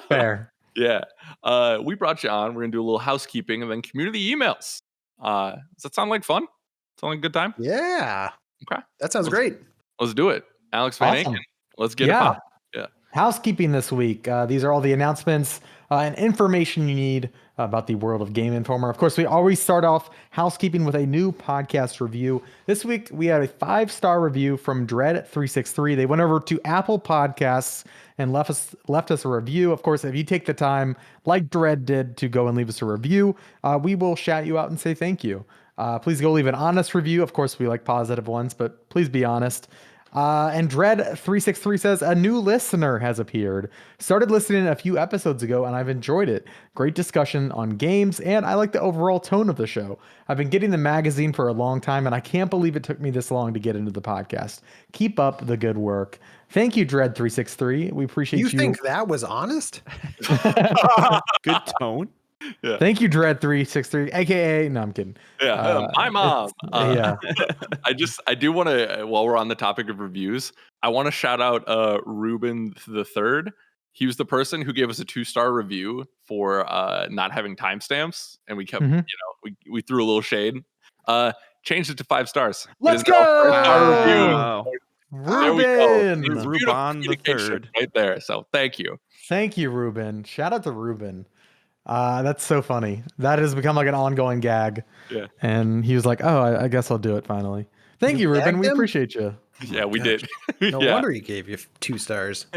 Fair. Yeah. We brought you on. We're going to do a little housekeeping and then community emails. Does that sound like fun? Sound like a good time? Yeah. Okay. That sounds Let's- great. Let's do it. Alex Van Awesome. Aken. Let's get it Yeah. popped. Yeah. Housekeeping this week. These are all the announcements and information you need about the world of Game Informer. Of course, we always start off housekeeping with a new podcast review. This week, we had a 5-star review from Dread363. They went over to Apple Podcasts and left us a review. Of course, if you take the time, like Dread did, to go and leave us a review, we will shout you out and say thank you. Please go leave an honest review. Of course, we like positive ones, but please be honest. And Dread363 says, a new listener has appeared. Started listening a few episodes ago, and I've enjoyed it. Great discussion on games, and I like the overall tone of the show. I've been getting the magazine for a long time, and I can't believe it took me this long to get into the podcast. Keep up the good work. Thank you, Dread363. We appreciate you. You think that was honest? Good tone. Yeah. Thank you, Dread363, aka, no, I'm kidding. Yeah. My mom. Yeah. I do want to, while we're on the topic of reviews, I want to shout out Ruben the Third. He was the person who gave us a 2-star review for not having timestamps, and we kept, we threw a little shade. Changed it to 5 stars. Let's It is now a 5-star review. Wow. There we go. Ruben. There's beautiful Ruben the communication Third. right there. So thank you. Thank you, Ruben. Shout out to Ruben. That's so funny. That has become like an ongoing gag. Yeah. And he was like, oh, I guess I'll do it finally. Thank you, Ruben. gagged We him? appreciate you. Yeah, we did. No Yeah. wonder he gave you 2 stars.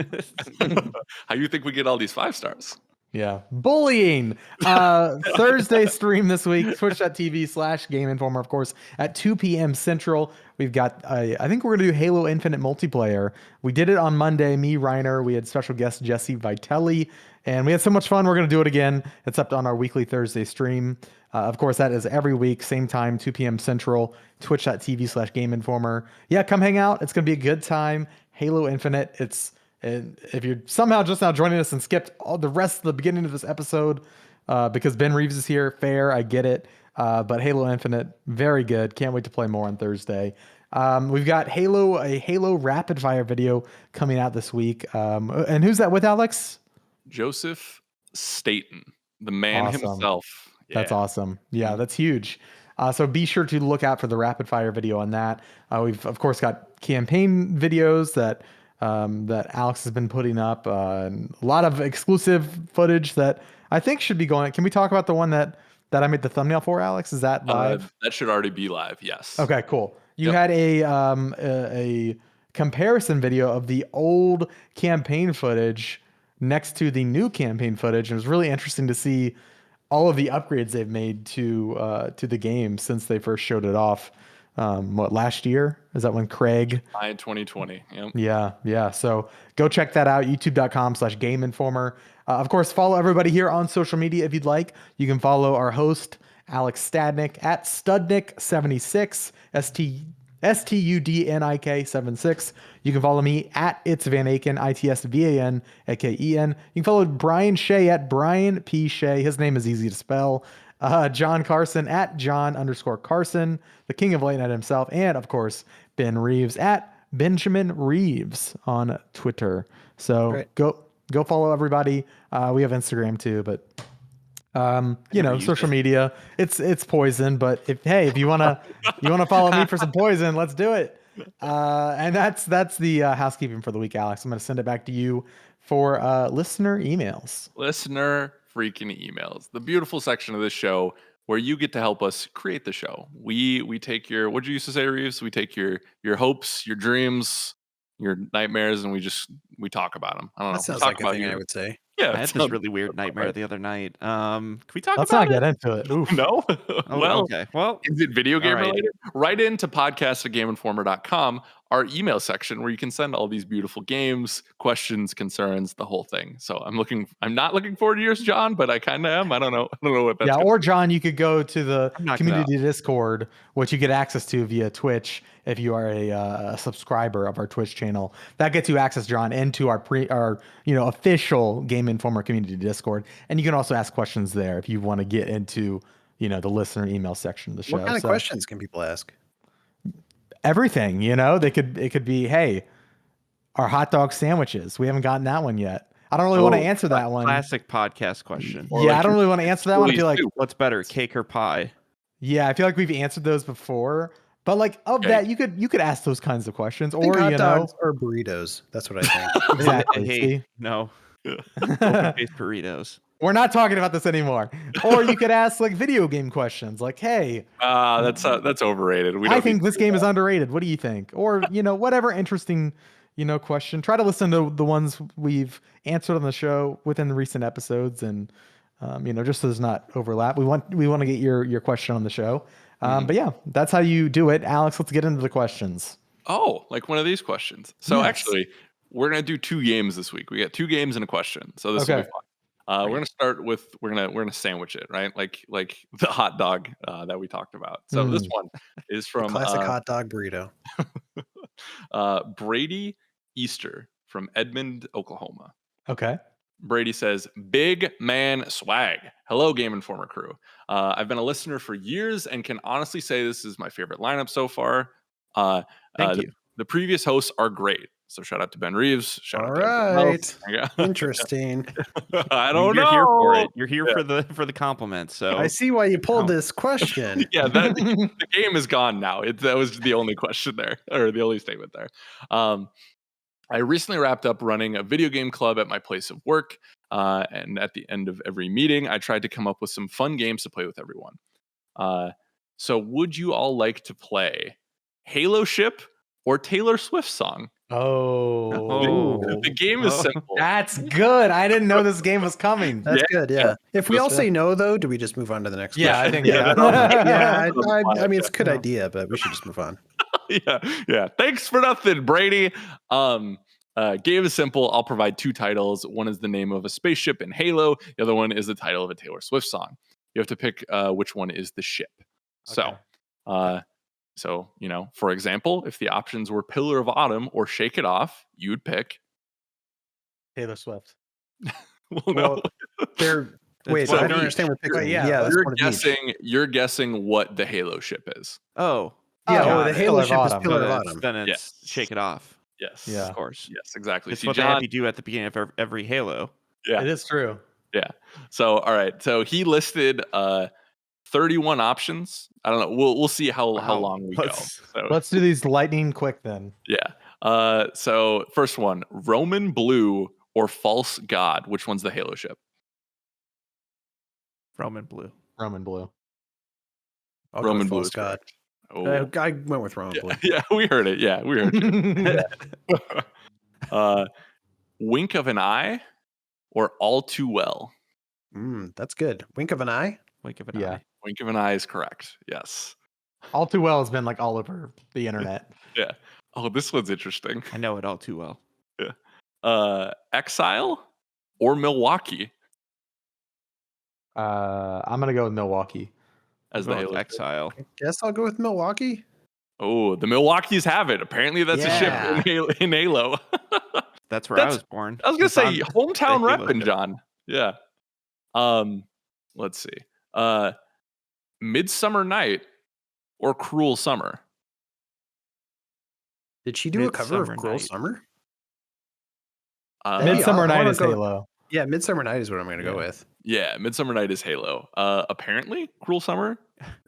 How you think we get all these 5 stars? Yeah. Bullying. Thursday stream this week, twitch.tv/Game Informer, of course, at 2 p.m. Central. We've got, I think we're going to do Halo Infinite multiplayer. We did it on Monday, me, Reiner. We had special guest Jesse Vitelli, and we had so much fun. We're going to do it again. It's up on our weekly Thursday stream. Of course, that is every week, same time, 2 p.m. Central, twitch.tv/Game Informer. Yeah, come hang out. It's going to be a good time. Halo Infinite. And if you're somehow just now joining us and skipped all the rest of the beginning of this episode because Ben Reeves is here, fair, I get it. But Halo Infinite, very good. Can't wait to play more on Thursday. We've got a Halo rapid fire video coming out this week. And who's that with, Alex? Joseph Staten, the man Awesome. himself. That's Yeah. awesome. Yeah, that's huge. So be sure to look out for the rapid fire video on that. We've of course got campaign videos that Alex has been putting up. And a lot of exclusive footage that I think should be going. Can we talk about the one that I made the thumbnail for, Alex? Is that live? That should already be live. Yes. Okay, cool. You Yep. had a comparison video of the old campaign footage next to the new campaign footage. It was really interesting to see all of the upgrades they've made to the game since they first showed it off. Last year? Is that when Craig? 2020. Yep. Yeah. So go check that out. YouTube.com/Game Informer. Of course, follow everybody here on social media if you'd like. You can follow our host, Alex Stadnik, at Studnik76, STUDNIK76. You can follow me at It's Van Aken, ITSVANAKEN. You can follow Brian Shea at Brian P. Shea. His name is easy to spell. John Carson at John_Carson, the king of late night himself. And of course, Ben Reeves at Benjamin Reeves on Twitter. So Great. go follow everybody. We have Instagram too, but social media, it's poison, but if you want to follow me for some poison, let's do it. And that's the housekeeping for the week, Alex. I'm going to send it back to you for listener emails. Listener freaking emails, the beautiful section of this show where you get to help us create the show. We take your, what did you used to say, Reeves? We take your hopes, your dreams, your nightmares, and we talk about them. I don't know. That sounds Talk like a about thing you. I would say. Yeah, I had this really weird nightmare the other night. Can we talk Let's about not it? get into it. Oof. No. Oh, Well, okay. Well, is it video game all right. related? Write into podcast@gameinformer.com, our email section where you can send all these beautiful games, questions, concerns, the whole thing. So I'm not looking forward to yours, John, but I kind of am. I don't know what that's Yeah, gonna or John, you could go to the I'm not community Discord, which you get access to via Twitch if you are a subscriber of our Twitch channel. That gets you access, John, into our official Game Informer community Discord, and you can also ask questions there if you want to get into the listener email section of the show. What kind of questions can people ask? Everything, it could be, hey, Are hot dog sandwiches? We haven't gotten that one yet. I don't really want to answer that one. Classic podcast question. Or Yeah, like I don't really want to answer that one. I chili feel like soup. What's better, cake or pie? yeah, I feel like we've answered those before. But like of Okay. that, you could ask those kinds of questions, I think or hot you know, dogs or burritos. That's what I think. exactly. Hey, See? no. Open-faced burritos. We're not talking about this anymore. Or you could ask like video game questions, like, "Hey, That's overrated. I think this game is underrated. What do you think?" Or whatever interesting question. Try to listen to the ones we've answered on the show within the recent episodes, and just so there's not overlap. We want to get your question on the show. But yeah, that's how you do it. Alex, let's get into the questions. Oh, like one of these questions. So Yes. actually, we're gonna do 2 games this week. We got 2 games and a question. So this will be Okay. fun. We're gonna start with we're gonna sandwich it, right? Like the hot dog that we talked about. So this one is from Classic hot dog burrito. Brady Easter from Edmond, Oklahoma. Okay. Brady says, "Big man swag. Hello, Game Informer crew. I've been a listener for years and can honestly say this is my favorite lineup so far. Thank you. The previous hosts are great. So shout out to Ben Reeves. Shout All out to everyone else. right. Interesting. I don't You're know. here for it. You're here for the compliment. So I see why you pulled this question. Yeah, the game is gone now. That was the only question there, or the only statement there. I recently wrapped up running a video game club at my place of work, and at the end of every meeting, I tried to come up with some fun games to play with everyone. So would you all like to play Halo Ship or Taylor Swift song? Oh, The game is simple. that's good. I didn't know this game was coming. That's good. Yeah. If we all Listen. say no, though, do we just move on to the next Yeah, I question? think Yeah, so. I mean, it's a good idea, but we should just move on. yeah. Thanks for nothing, Brady. Game is simple. I'll provide 2 titles. One is the name of a spaceship in Halo. The other one is the title of a Taylor Swift song. You have to pick which one is the ship. So, for example, if the options were Pillar of Autumn or Shake It Off, you would pick. Taylor Swift. Well, no. They're wait. one So I of don't each. understand. We're picking. Right, yeah, Yeah, that's You're one of each. guessing. You're guessing what the Halo ship is. Oh. Yeah. Oh, Oh, the Pillar Halo of ship is Autumn. Pillar of Then Autumn. it's Yes. Shake It Off. Yes. Yeah. Of course. Yes. Exactly. It's See, what they John. have you do at the beginning of every Halo. Yeah. It is true. Yeah. So all right. So he listed 31 options. I don't know. We'll see how long we go. So Let's do these lightning quick then. yeah. So first one, Roman Blue or False God. Which one's the Halo ship? Roman Blue. Roman Blue. I'll go Roman with Blue False is God. correct. Oh. I went with Roman Blue. Yeah, we heard it. Yeah, we heard you. Wink of an Eye or All Too Well? That's good. Wink of an eye. Wink of an Yeah. eye. Wink of an Eye is correct. Yes. All Too Well has been like all over the internet. Yeah. Oh, this one's interesting. I know it all too well. Exile or Milwaukee I'm gonna go with Milwaukee. as the Going with Halo ship? Exile. Guess I'll go with Milwaukee. Oh, the Milwaukees have it. Apparently, that's a Yeah. ship in Halo. That's where I That's- was born. I was gonna It's say on hometown the Halo repping, ship. John. Yeah. Let's see. Midsummer Night or Cruel Summer? Did she do a cover of Midsummer Cruel Night. Summer? Maybe Midsummer I Night wanna is go- Halo. Yeah, Midsummer Night is what I'm going to go with. Yeah, Midsummer Night is Halo. Apparently, Cruel Summer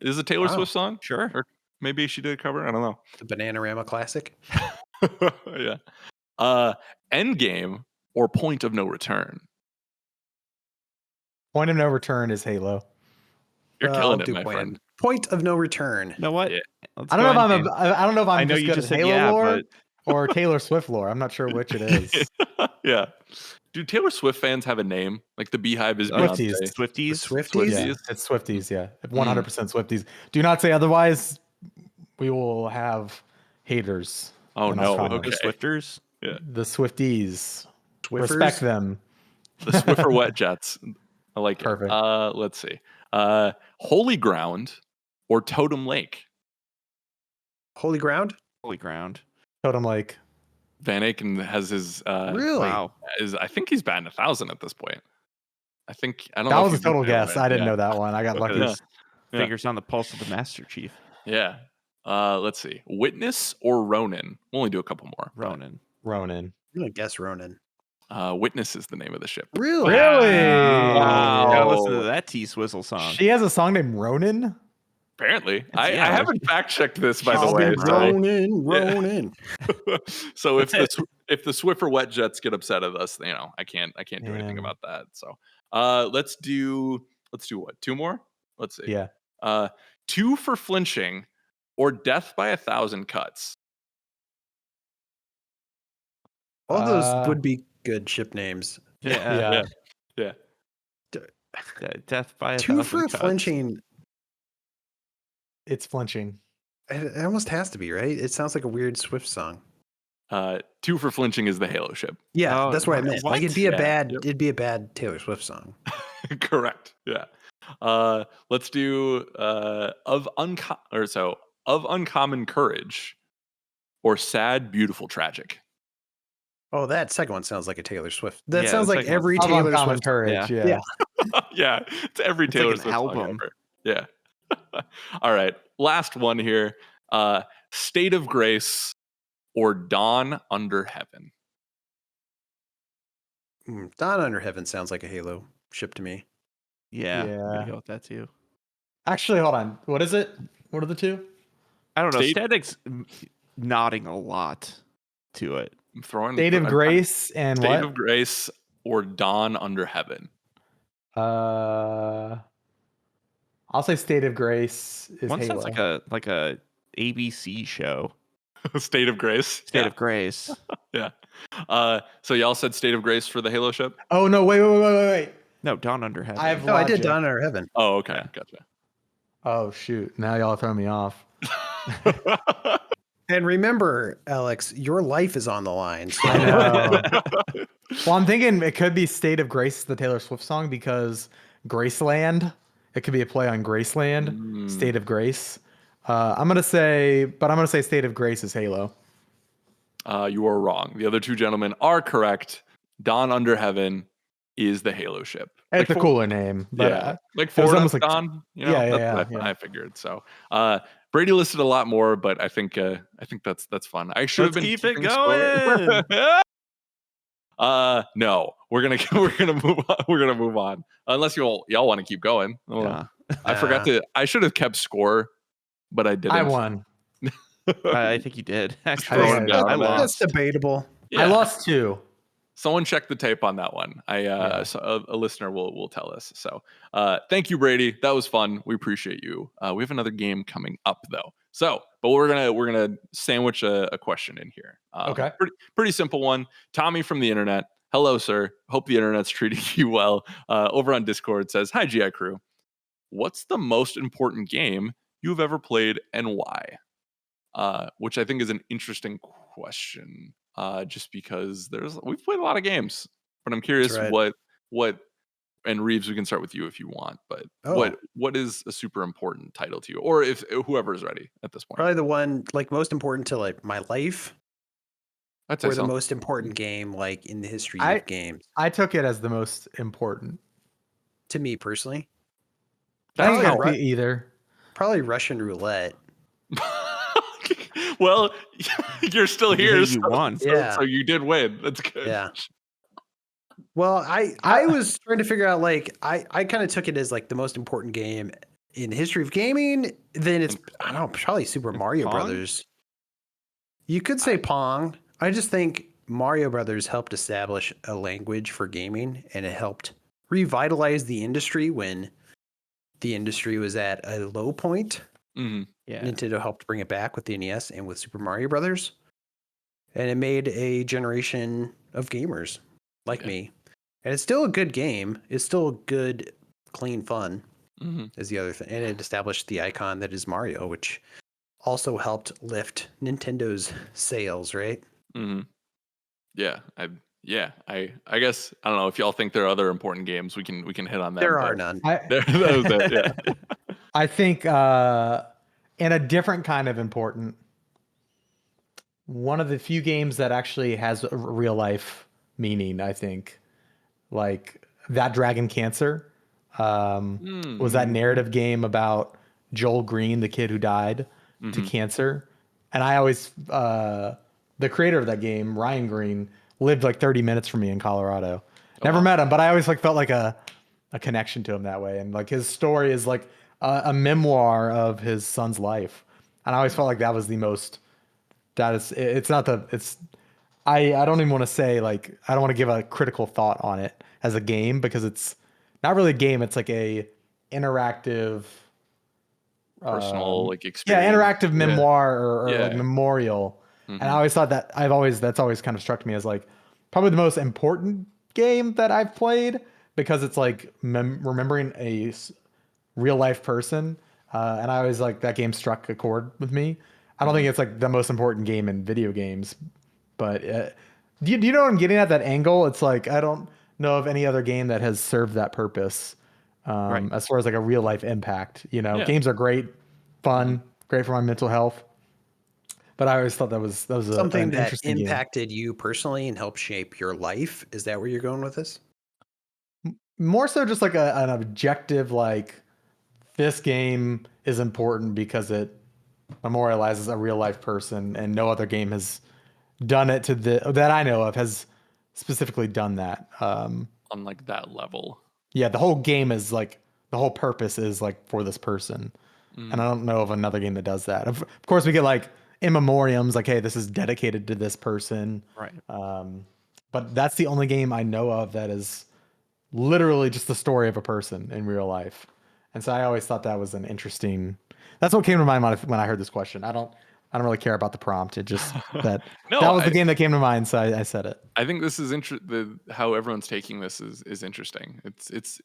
is a Taylor Wow. Swift song. Sure. Or maybe she did a cover. I don't know. The Bananarama classic. Yeah. Endgame or Point of No Return? Point of No Return is Halo. You're I'll killing it, do my friend. Point of no return. You know what? Yeah. Let's I don't know go if Endgame. I don't know if I'm I know just you good just at said Halo yeah, lore but or Taylor Swift lore. I'm not sure which it is. Yeah. Do Taylor Swift fans have a name? Like the Beehive is Swifties. Beyonce. Swifties. Swifties? Yeah, it's Swifties. Yeah, 100% Swifties. Do not say otherwise. We will have haters. Oh in our no. comments. Okay. The Swifters. The Swifties. Swiffers? Respect them. The Swiffer Wet Jets. I like Perfect. it. Let's see. Holy Ground or Totem Lake? Holy Ground? Holy Ground. Totem Lake. Van Aken has his Really? Wow. I think he's batting 1,000 at this point. I don't know. That if was a he's total been there, guess. but I didn't yeah. know that one. I got lucky. Yeah. Yeah. Fingers on the pulse of the Master Chief. Yeah. Let's see. Witness or Ronin? We'll only do a couple more. but Ronan. Ronan. I'm gonna guess Ronin. Witness is the name of the ship. Really? Wow. Gotta listen to that T-Swizzle song. She has a song named Ronin? Apparently, I yeah. haven't fact checked this by the I'll way. be Ronin, Ronin. So if the Swiffer Wet Jets get upset at us, I can't do anything Damn. about that. So let's do what? 2 more? Let's see. Yeah. 2 for flinching or death by 1,000 cuts. All those would be good ship names. Yeah. Yeah. Death by 2 1,000 for cuts. flinching. It's flinching. It almost has to be, right? It sounds like a weird Swift song. 2 for flinching is the Halo ship. Yeah, Oh, that's what I meant. Like it'd be a Yeah, bad, yep. it'd be a bad Taylor Swift song. Correct. Yeah. Let's do of uncommon courage or sad, beautiful, tragic. Oh, that second one sounds like a Taylor Swift. That Yeah, sounds the like second every Of Taylor Uncommon Swift. Courage. Yeah. Yeah. Yeah, it's every It's Taylor like an Swift song album. ever. Yeah. All right, last one here. State of Grace or Dawn Under Heaven. Dawn Under Heaven sounds like a Halo ship to me. Yeah. I'm Yeah. gonna go with that too. Actually, hold on. What is it? What are the 2? I don't know. State- Static's nodding a lot to it. I'm throwing State of I'm- Grace and State what? of Grace or Dawn Under Heaven. I'll say State of Grace is One Halo. sounds like a ABC show. State of Grace. State of Grace. Yeah. So y'all said State of Grace for the Halo ship? Oh no! Wait! No, Dawn Under Heaven. I have No, I did logic. Dawn Under Heaven. Oh, okay. Yeah. Gotcha. Oh shoot! Now y'all throw me off. And remember, Alex, your life is on the line. So I know. Well, I'm thinking it could be State of Grace, the Taylor Swift song, because Graceland. It could be a play on Graceland. State of Grace. I'm gonna say State of Grace is Halo. You are wrong. The other 2 gentlemen are correct. Dawn Under Heaven is the Halo ship. It's a for- cooler name, but yeah, like it was Ford almost like like- Dawn. Yeah, that's what I figured. So Brady listed a lot more, but I think that's fun. I should have Let's been keep it keeping score. going. No, we're gonna move on. We're gonna move on. Unless y'all want to keep going. Yeah. I forgot to. I should have kept score, but I didn't. I won. I think you did. Actually, Throwing down I on that. that's lost. debatable. Yeah. I lost 2. Someone check the tape on that one. Yeah. So a listener will tell us. So thank you, Brady. That was fun. We appreciate you. We have another game coming up though. So, but we're gonna sandwich a question in here. Okay. Pretty simple one. Tommy from the internet. Hello, sir. Hope the internet's treating you well. Over on Discord says, "Hi, GI crew. What's the most important game you've ever played and why?" Which I think is an interesting question. Just because we've played a lot of games, but I'm curious That's right. what and Reeves, we can start with you if you want, but what is a super important title to you, or if whoever is ready at this point? Probably the one like most important to like my life, I'd say or the so. most important game like in the history of games I took it as the most important. to me personally. That's I how think it'd be either. Probably Russian roulette. Well, you're still here. You won. Yeah. So you did win. That's good. Yeah. Well, I was trying to figure out like I kind of took it as like the most important game in the history of gaming. Then it's I don't know, probably Super Mario Pong? Brothers. You could say Pong. I just think Mario Brothers helped establish a language for gaming, and it helped revitalize the industry when the industry was at a low point. Mm-hmm. Yeah. Nintendo helped bring it back with the NES and with Super Mario Brothers, and it made a generation of gamers like me. And it's still a good game. It's still good, clean fun. Mm-hmm. Is the other thing, and it established the icon that is Mario, which also helped lift Nintendo's sales. Right? Mm-hmm. Yeah. I guess I don't know if y'all think there are other important games. We can hit on that. There are none. That was it. Yeah. I think in a different kind of important, one of the few games that actually has a real life meaning, I think, like That Dragon Cancer was that narrative game about Joel Green, the kid who died to cancer. And I always, the creator of that game, Ryan Green, lived like 30 minutes from me in Colorado. Never wow. met him, but I always like felt like a connection to him that way. And like his story is like a memoir of his son's life. And I always felt like that was the most, it's not the, it's, I don't even want to say like, I don't want to give a critical thought on it as a game because it's not really a game. It's like a interactive, Personal like yeah, experience. interactive memoir or like Yeah. memorial. And I Mhm. always thought that that's always kind of struck me as like probably the most important game that I've played because it's like remembering a real life person. And I always like that game struck a chord with me. I don't think it's like the most important game in video games, but do you know what I'm getting at that angle? It's like, I don't know of any other game that has served that purpose. Right. As far as like a real life impact, you know, Yeah. games are great, fun, great for my mental health. But I always thought that was Something an that interesting game. impacted you personally and helped shape your life. Is that where you're going with this? More so just like an objective, like this game is important because it memorializes a real life person and no other game has done it that I know of has specifically done that. On like that level. Yeah, the whole game is like the whole purpose is like for this person. And I don't know of another game that does that. Of course, we get like in memoriams, like, hey, this is dedicated to this person. Right. But that's the only game I know of that is literally just the story of a person in real life. And so I always thought that was an interesting. That's what came to my mind when I heard this question. I don't really care about the prompt. It just that No, that was the game that came to mind, so I said it. I think this is how everyone's taking this is interesting. It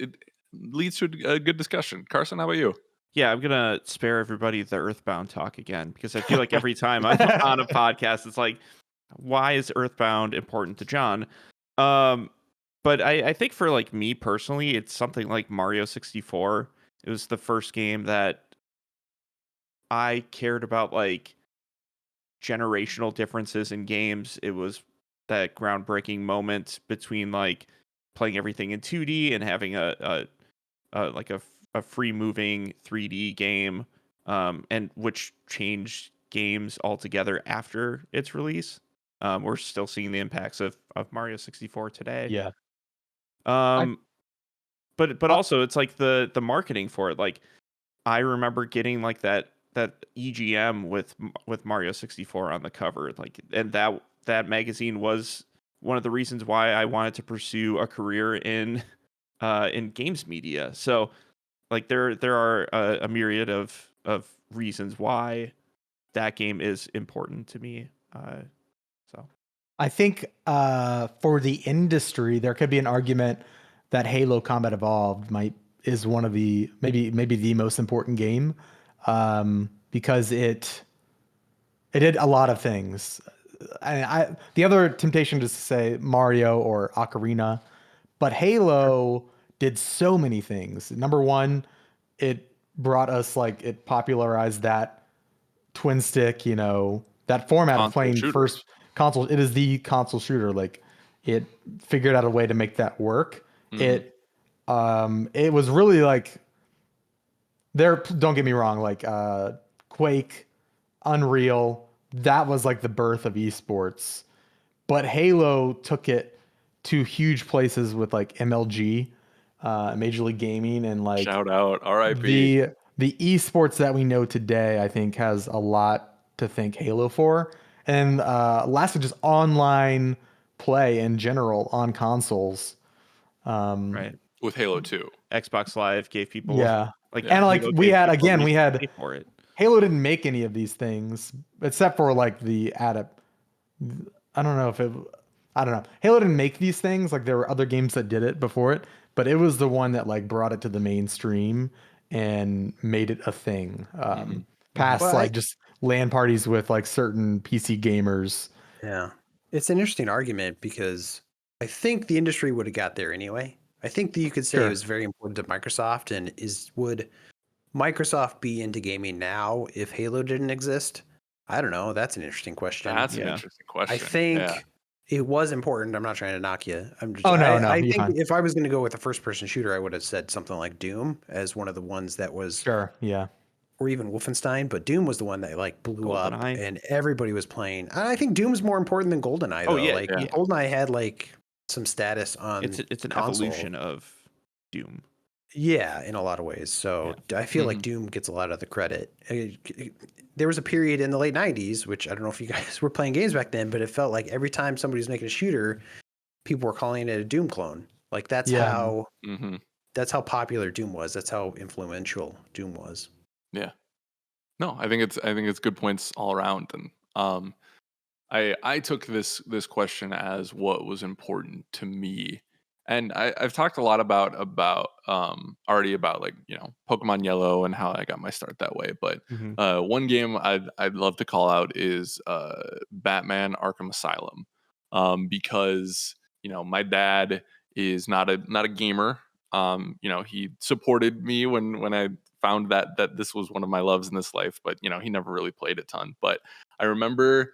leads to a good discussion. Carson, how about you? Yeah, I'm gonna spare everybody the Earthbound talk again because I feel like every time I'm on a podcast, it's like, why is Earthbound important to John? But I think for like me personally, it's something like Mario 64. It was the first game that I cared about like generational differences in games. It was that groundbreaking moment between like playing everything in 2D and having a free moving 3D game, and which changed games altogether after its release. We're still seeing the impacts of Mario 64 today. Yeah. But also it's like the marketing for it. Like I remember getting like that EGM with Mario 64 on the cover, like, and that magazine was one of the reasons why I wanted to pursue a career in games media. So like there are a myriad of reasons why that game is important to me. So I think for the industry, there could be an argument that Halo Combat Evolved is one of the maybe the most important game because it did a lot of things. The other temptation is to say Mario or Ocarina, but Halo did so many things. Number one, it brought us it popularized that twin stick, that format of Console playing shooter. first console. It is the console shooter. Like it figured out a way to make that work. It was really like don't get me wrong, like Quake, Unreal, that was like the birth of esports. But Halo took it to huge places with like MLG, Major League Gaming, and like Shout out, RIP. the esports that we know today, I think, has a lot to thank Halo for. And lastly, just online play in general on consoles. right, With Halo 2. Xbox Live gave people Yeah. like And like Halo we gave had people a again, we reason to had pay for it. Halo didn't make any of these things except for like I don't know if it I don't know. Halo didn't make these things, like there were other games that did it before it, but it was the one that like brought it to the mainstream and made it a thing. Past Well, like just LAN parties with like certain PC gamers. Yeah. It's an interesting argument because I think the industry would have got there anyway. I think that you could say Sure. it was very important to Microsoft, and would Microsoft be into gaming now if Halo didn't exist? I don't know. That's an interesting question. That's an Yeah. interesting question. I think Yeah. it was important. I'm not trying to knock you. I'm just, Oh, no, I you're think fine. if I was going to go with a first person shooter, I would have said something like Doom as one of the ones that was Sure. Yeah. or even Wolfenstein, but Doom was the one that like blew up GoldenEye. and everybody was playing. I think Doom's more important than GoldenEye Oh, though. yeah, Like yeah. GoldenEye had like some status on It's an console. evolution of Doom. Yeah, in a lot of ways. So I feel like Doom gets a lot of the credit. There was a period in the late 90s, which I don't know if you guys were playing games back then, but it felt like every time somebody was making a shooter, people were calling it a Doom clone. Like that's how popular Doom was. That's how influential Doom was. Yeah. No, I think it's good points all around. And I took this question as what was important to me. And I've talked a lot about already about like, Pokemon Yellow and how I got my start that way. But one game I'd love to call out is Batman Arkham Asylum. Because, my dad is not a gamer. He supported me when I found that this was one of my loves in this life, but he never really played a ton. But I remember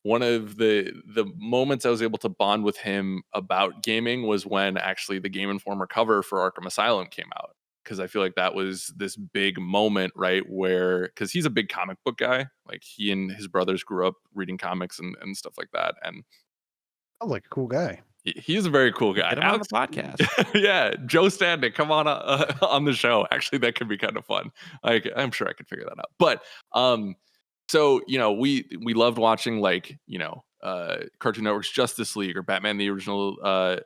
one of the moments I was able to bond with him about gaming was when actually the Game Informer cover for Arkham Asylum came out. Because I feel like that was this big moment, right? Where, because he's a big comic book guy, like he and his brothers grew up reading comics and stuff like that. And Sounds like a cool guy. he is a very cool guy. Get him on the podcast. Yeah, Joe Standick, come on the show. Actually, that could be kind of fun. Like, I'm sure I could figure that out. But so we loved watching like Cartoon Network's Justice League or Batman the original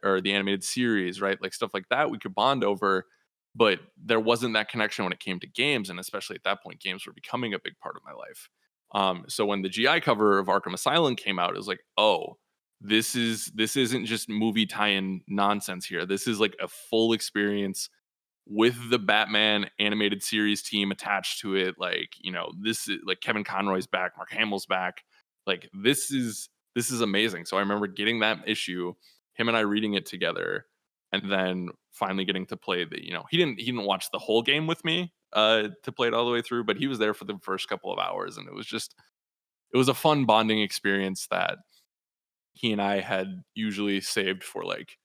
or the animated series, right? Like stuff like that we could bond over. But there wasn't that connection when it came to games, and especially at that point, games were becoming a big part of my life. So when the GI cover of Arkham Asylum came out, it was like, oh, this isn't just movie tie-in nonsense here. This is like a full experience with the Batman animated series team attached to it. Like, this is like Kevin Conroy's back, Mark Hamill's back. Like this is amazing. So I remember getting that issue, him and I reading it together, and then finally getting to play he didn't watch the whole game with me to play it all the way through, but he was there for the first couple of hours, and it was a fun bonding experience that he and I had usually saved for like,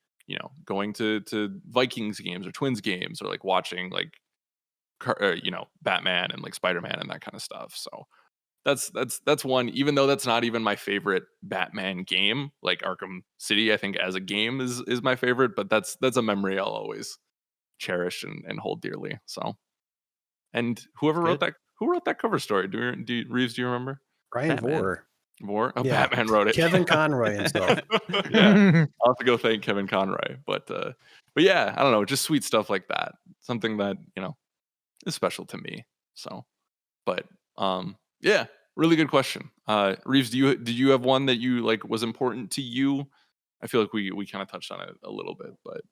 going to Vikings games or Twins games or like watching like, Batman and like Spider-Man and that kind of stuff. So that's one, even though that's not even my favorite Batman game, like Arkham City, I think as a game is my favorite, but that's a memory I'll always cherish and hold dearly. So, and who wrote that cover story? Reeves, do you remember? Brian Batman. Vore. More? Oh, Yeah. Batman wrote it. Kevin Conroy himself. Yeah, I'll have to go thank Kevin Conroy. But yeah, I don't know, just sweet stuff like that. Something that is special to me. So, but yeah, really good question. Reeves, did you have one that you like was important to you? I feel like we kind of touched on it a little bit, but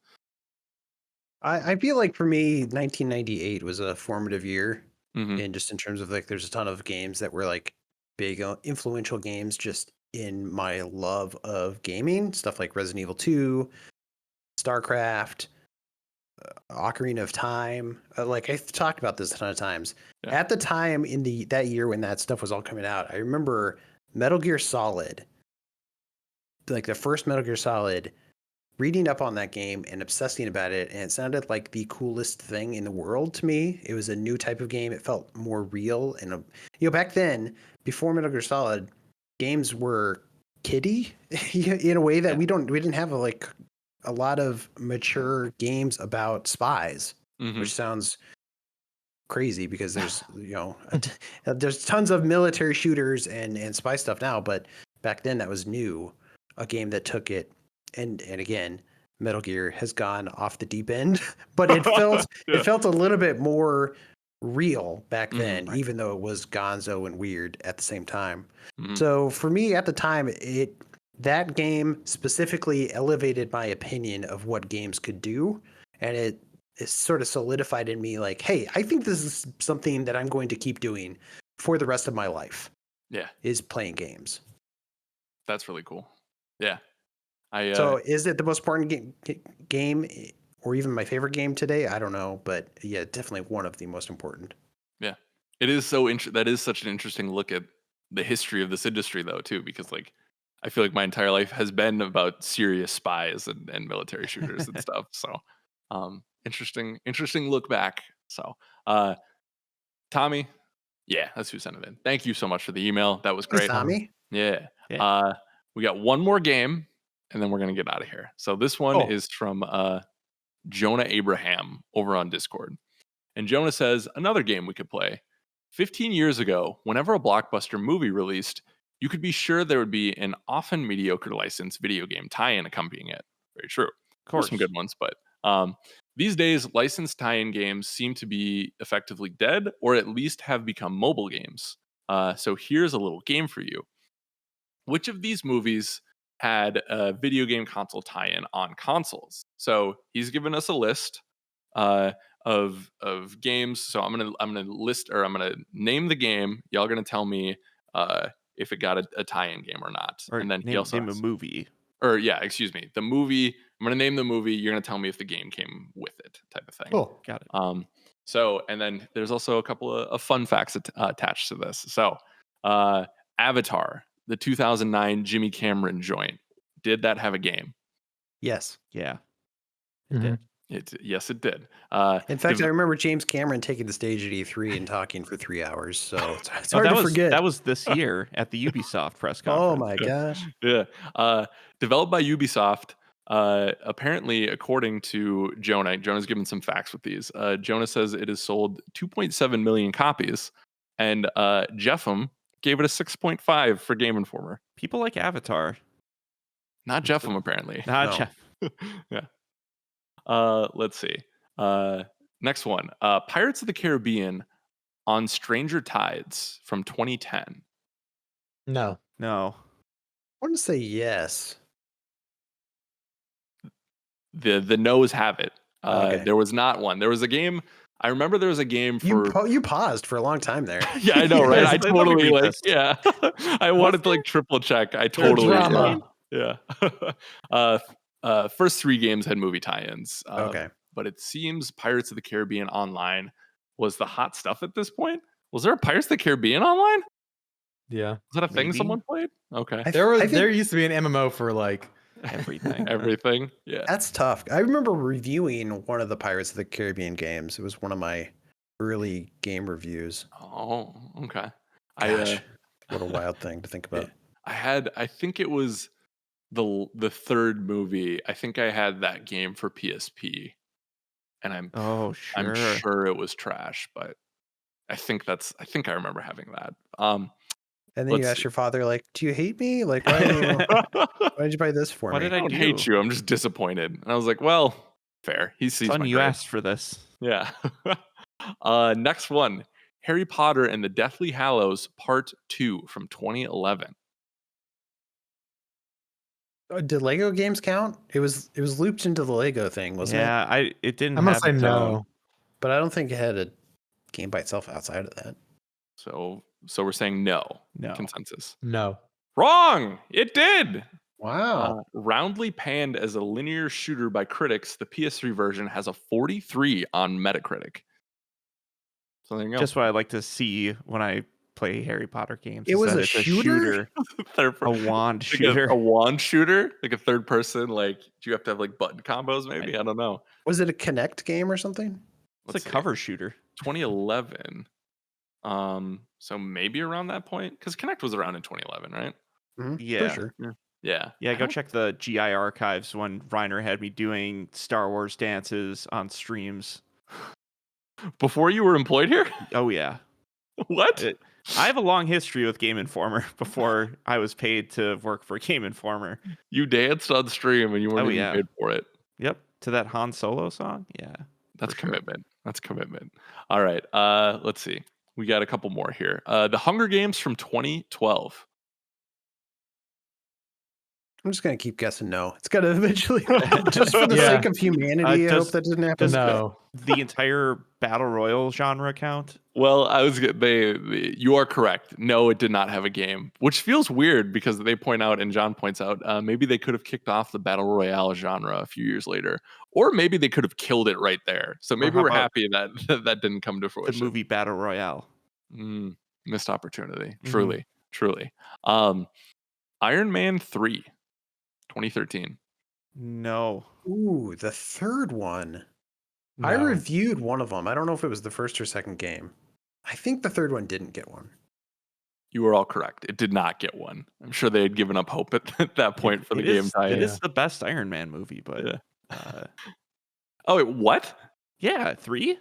I feel like for me, 1998 was a formative year, Mhm. and just in terms of like, there's a ton of games that were like big, influential games just in my love of gaming. Stuff like Resident Evil 2, StarCraft, Ocarina of Time. Like I've talked about this a ton of times. Yeah. At the time in that year when that stuff was all coming out, I remember Metal Gear Solid, like the first Metal Gear Solid, reading up on that game and obsessing about it, and it sounded like the coolest thing in the world to me. It was a new type of game. It felt more real, and back then, before Metal Gear Solid, games were kiddie in a way that we didn't have a lot of mature games about spies, which sounds crazy because there's there's tons of military shooters and spy stuff now, but back then that was new, a game that took it. And again, Metal Gear has gone off the deep end, but it felt it felt a little bit more real back then, even though it was gonzo and weird at the same time. So for me at the time, that game specifically elevated my opinion of what games could do, and it sort of solidified in me like, hey, I think this is something that I'm going to keep doing for the rest of my life. Yeah, is playing games. That's really cool. Yeah. So is it the most important game or even my favorite game today? I don't know, but yeah, definitely one of the most important. Yeah, it is that is such an interesting look at the history of this industry though too, because like I feel like my entire life has been about serious spies and military shooters and stuff. So interesting look back. So Tommy. Yeah, that's who sent it in. Thank you so much for the email. That was great. Tommy. Yeah. Yeah. We got one more game, and then we're gonna get out of here. So this one Oh. is from Jonah Abraham over on Discord. And Jonah says, another game we could play. 15 years ago, whenever a blockbuster movie released, you could be sure there would be an often mediocre licensed video game tie-in accompanying it. Very true. Of course. There's some good ones, but these days, licensed tie-in games seem to be effectively dead, or at least have become mobile games. So here's a little game for you. Which of these movies had a video game console tie-in on consoles? So he's given us a list of games. So I'm gonna name the game. Y'all gonna tell me if it got a tie-in game or not. Or And then he name, also name a movie. or yeah, excuse me, the movie. I'm gonna name the movie. You're gonna tell me if the game came with it, type of thing. Cool. Got it. So and then there's also a couple of fun facts attached to this. So, Avatar, the 2009 Jimmy Cameron joint, did that have a game? Yes. Yeah. Mhm. Yes, it did. In fact, I remember James Cameron taking the stage at E3 and talking for 3 hours. So it's Oh, hard that to was forget. that was this year at the Ubisoft press Oh conference. my gosh. Yeah. Developed by Ubisoft. Apparently, according to Jonah's given some facts with these. Jonah says it has sold 2.7 million copies, and Jeffem gave it a 6.5 for Game Informer. People like Avatar. Not Jeffem, apparently. Not No. Jeff. Yeah. Let's see. Next one. Pirates of the Caribbean on Stranger Tides from 2010. No. No. I want to say yes. The no's have it. Okay. There was not one. There was a game. I remember there was a game for. You paused for a long time there. Yeah, I know, right? Yes, I let me totally read like. this. Yeah, I wanted to like triple check. I They're totally. drama. Yeah. First 3 games had movie tie-ins. Okay. But it seems Pirates of the Caribbean Online was the hot stuff at this point. Was there a Pirates of the Caribbean Online? Yeah. Was that a thing Maybe. someone played? Okay. I There think used to be an MMO for like Everything. Everything. Yeah. that's tough. I remember reviewing one of the Pirates of the Caribbean games. It was one of my early game reviews. Oh, okay. Gosh, what a wild thing to think about. I think it was the third movie. I think I had that game for PSP, and I'm sure it was trash, but I think I remember having that. And then you let's ask see. your father, like, "Do you hate me? Like, why did you buy this for What me?" did I I don't do? hate you. I'm just disappointed. And I was like, well, fair. He sees Son, my you grade. asked for this. Yeah. Next one. Harry Potter and the Deathly Hallows Part 2 from 2011. Did Lego games count? It was looped into the Lego thing, wasn't it? Yeah, it didn't I'm gonna have say its own. no. But I don't think it had a game by itself outside of that. So we're saying no. No. Consensus. No. Wrong. It did. Wow. Roundly panned as a linear shooter by critics, the PS3 version has a 43 on Metacritic. So there you go. Just what I like to see when I play Harry Potter games. It is was that a it's shooter? a wand Like shooter. a wand shooter, like a third person. Like, do you have to have like button combos? Maybe I don't know. Was it a Connect game or something? It's Let's a see. cover shooter. 2011. So maybe around that point, because Connect was around in 2011, right? Mhm, Yeah. for sure. Yeah. Yeah, I go don't- check the GI archives when Reiner had me doing Star Wars dances on streams. Before you were employed here? Oh yeah. What? I have a long history with Game Informer before I was paid to work for Game Informer. You danced on stream and you weren't Oh, even yeah. paid for it. Yep. To that Han Solo song? Yeah. That's for sure. commitment. That's commitment. All right. Let's see. We got a couple more here. The Hunger Games from 2012. I'm just gonna keep guessing no. It's gotta eventually, just for the Yeah. sake of humanity. I hope does- that doesn't happen. No. The entire battle royal genre count? Well, you are correct. No, it did not have a game, which feels weird because they point out, and John points out, maybe they could have kicked off the battle royale genre a few years later, or maybe they could have killed it right there. So maybe how we're about happy that didn't come to The fruition. movie Battle Royale. Missed opportunity. Mhm. Truly. Iron Man 3, 2013. No. Ooh, the third one. I No. reviewed one of them. I don't know if it was the first or second game. I think the third one didn't get one. You were all correct. It did not get one. I'm sure they had given up hope at that point for the It game is, tie. It is the best Iron Man movie, but Yeah. Oh, wait, what? yeah, 3?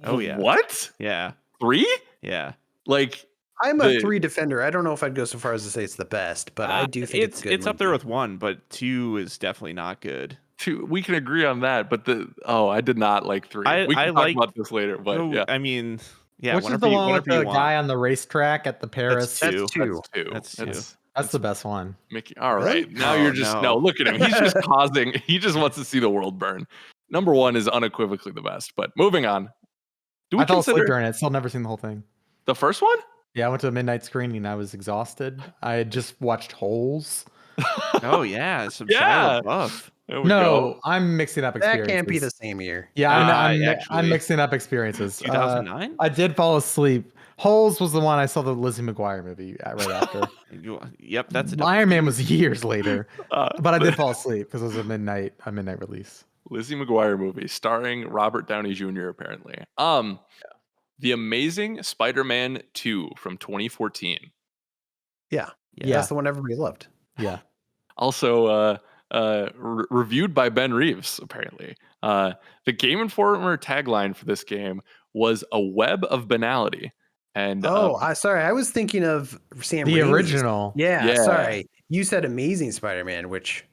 Oh, yeah. What? Yeah, 3? yeah. Like, I'm a 3 defender. I don't know if I'd go so far as to say it's the best, but I do think it's a good It's up there movie. with 1, but 2 is definitely not good. 2, we can agree on that, but I did not like 3. We can talk like about this later, but no, yeah. I mean, yeah. Which is the one with the guy on the racetrack at the Paris? That's 2. Two. That's 2. That's the best one. Mickey. All Really? right. Now Oh, you're just no. no. Look at him. He's just causing. He just wants to see the world burn. Number 1 is unequivocally the best. But moving on. Do we I fell asleep consider during it. Still never seen the whole thing. the first one? Yeah, I went to a midnight screening. I was exhausted. I had just watched Holes. Oh yeah, some Yeah. Shia LaBeouf. There we No, go. I'm mixing up That experiences. can't be the same year. Yeah, I'm actually, mixing up experiences. 2009. I did fall asleep. Holes was the one I saw the Lizzie McGuire movie right after. Yep, that's a Iron Man was years later, but I the did fall asleep because it was a midnight release. Lizzie McGuire movie starring Robert Downey Jr. Apparently. The Amazing Spider-Man 2 from 2014. Yeah. Yeah. That's the one everybody loved. Yeah. Also reviewed by Ben Reeves, apparently. The Game Informer tagline for this game was a web of banality. And sorry. I was thinking of Sam The Raimi's. original. Yeah, Yeah. sorry. You said Amazing Spider-Man, which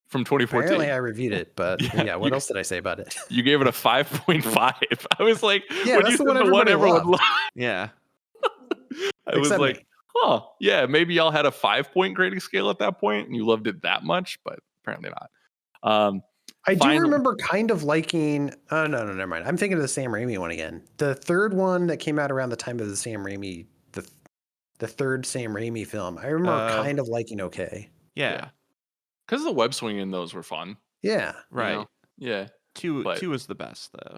from 2014. apparently I reviewed it, but Yeah, what else did I say about it? You gave it a 5.5. I was like, Yeah, when that's you the said one the one everybody everyone loved. loved, Yeah. I was Except like, me. huh, yeah, maybe y'all had a 5-point grading scale at that point and you loved it that much, but apparently not. I do Finally- remember kind of liking. Oh no, never mind. I'm thinking of the Sam Raimi one again. The third one that came out around the time of the Sam Raimi, the third Sam Raimi film. I remember kind of liking. Okay. Yeah. Because the web swinging in those were fun. Yeah. you Right. know? Yeah. 2 but- 2 is the best though.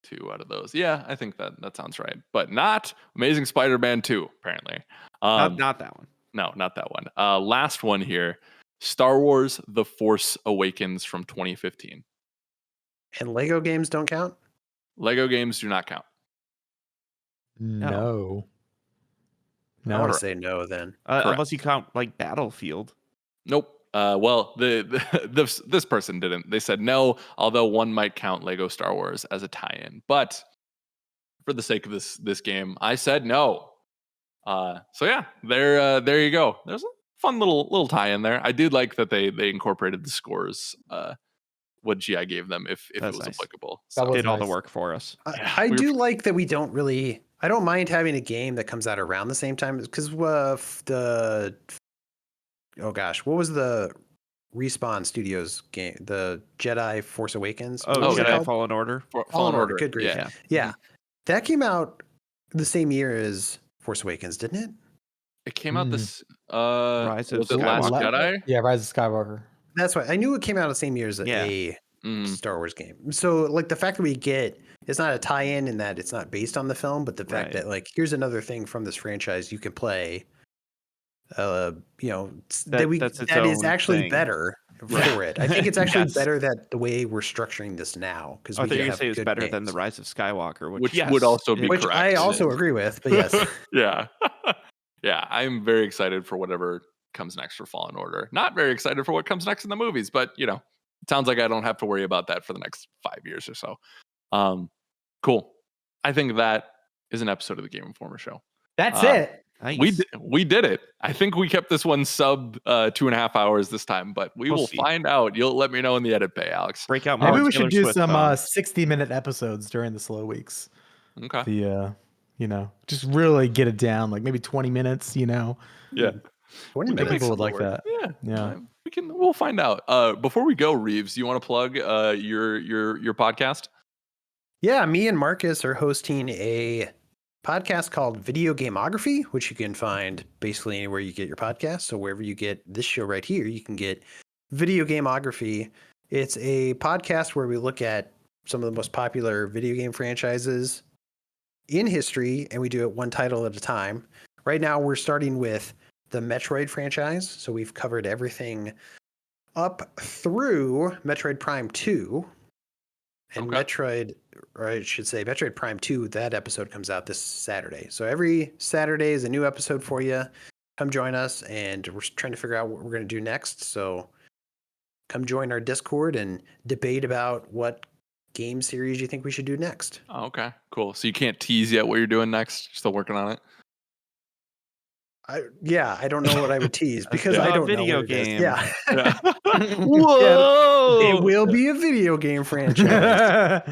2 out of those. Yeah, I think that sounds right. But not Amazing Spider-Man 2, apparently. Not that one. No, not that one. Last one here. Star Wars The Force Awakens from 2015. And Lego games don't count. Lego games do not count. No. I want Correct. to say no then. Unless you count like Battlefield. Nope. Well, this person didn't. They said no, although one might count Lego Star Wars as a tie-in. But for the sake of this game, I said no. So yeah, there you go. There's a fun little tie-in there. I did like that they incorporated the scores, what GI gave them if it That's was nice. applicable. That was Did all the nice. work for us. I we were- do like that we don't really. I don't mind having a game that comes out around the same time because oh gosh, what was the Respawn Studios game? The Jedi Force Awakens. Oh, What was it Jedi called? Fallen Order. Fallen Order. Good grief. Yeah. Yeah, that came out the same year as Force Awakens, didn't it? It came out Mm. this Rise of was it Last Skywalker. Jedi? Yeah, Rise of Skywalker. That's why I knew it came out the same year as Yeah. a Mm. Star Wars game. So like the fact that we get it's not a tie-in in that it's not based on the film, but the fact Right. that like here's another thing from this franchise you can play. That That's its that is own actually thing. better for it. I think it's actually Yes. better that the way we're structuring this now because I we thought you can were gonna have say it's good better than games. the Rise of Skywalker, Which yes, would also be Which correct. I also agree with, but yes. Yeah. Yeah, I'm very excited for whatever comes next for Fallen Order. Not very excited for what comes next in the movies, but it sounds like I don't have to worry about that for the next 5 years or so. Cool. I think that is an episode of the Game Informer show. That's it. Nice. We did it. I think we kept this one sub 2.5 hours this time, but we We'll will see. find out. You'll let me know in the edit bay, Alex. break out more. Maybe we Taylor should do Swift some songs. 60-minute episodes during the slow weeks. Okay. The just really get it down, like maybe 20 minutes. Yeah. 20 I think minutes. people would like Something that. work. Yeah. We'll find out. Before we go, Reeves, you want to plug your podcast? Yeah, me and Marcus are hosting a podcast called Video Gameography, which you can find basically anywhere you get your podcast. So wherever you get this show right here, you can get Video Gameography. It's a podcast where we look at some of the most popular video game franchises in history, and we do it one title at a time. Right now, we're starting with the Metroid franchise. So we've covered everything up through Metroid Prime 2. And Okay. Metroid, or I should say Metroid Prime 2, that episode comes out this Saturday. So every Saturday is a new episode for you. Come join us, and we're trying to figure out what we're going to do next. So come join our Discord and debate about what game series you think we should do next. Oh, okay, cool. So you can't tease yet what you're doing next? You're still working on it? I don't know what I would tease because I don't know video what it is. game. Yeah. Yeah. Whoa! It will be a video game franchise.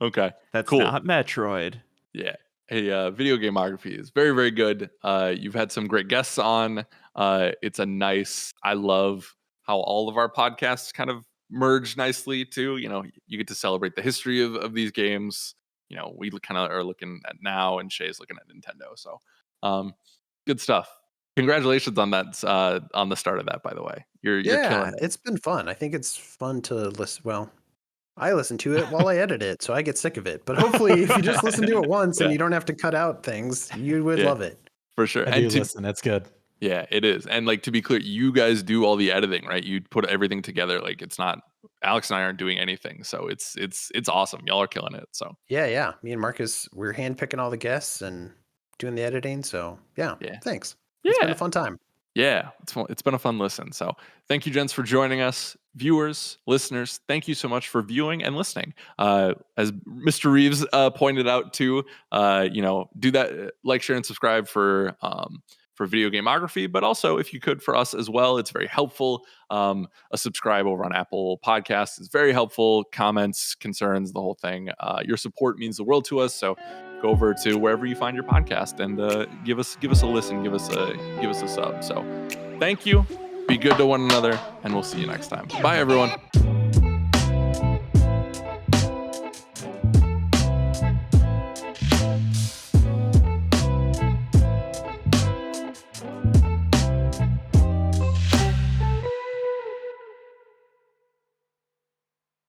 Okay. That's Cool. not Metroid. Yeah. Hey, video gameography is very, very good. You've had some great guests on. It's a nice, I love how all of our podcasts kind of merge nicely too. You know, you get to celebrate the history of these games. You know, we kind of are looking at now, and Shay's looking at Nintendo. So, good stuff. Congratulations on that, on the start of that, by the way. You're killing it. It's been fun. I think it's fun to listen. Well, I listen to it while I edit it, so I get sick of it. But hopefully, if you just listen to it once and you don't have to cut out things, you would love it. For sure. I do listen. That's good. Yeah, it is. And like, to be clear, you guys do all the editing, right? You put everything together. Like, it's not, Alex and I aren't doing anything. So it's awesome. Y'all are killing it. So Yeah. Me and Marcus, we're handpicking all the guests and doing the editing. So yeah. Thanks. It's been a fun time. Yeah, it's been a fun listen. So thank you, gents, for joining us. Viewers, listeners, thank you so much for viewing and listening. As Mr. Reeves pointed out too, do that, like, share, and subscribe for video gameography, but also if you could for us as well, it's very helpful. A subscribe over on Apple Podcasts is very helpful. Comments, concerns, the whole thing. Your support means the world to us. So go over to wherever you find your podcast and give us a listen, give us a sub. So thank you. Be good to one another, and we'll see you next time. Bye, everyone.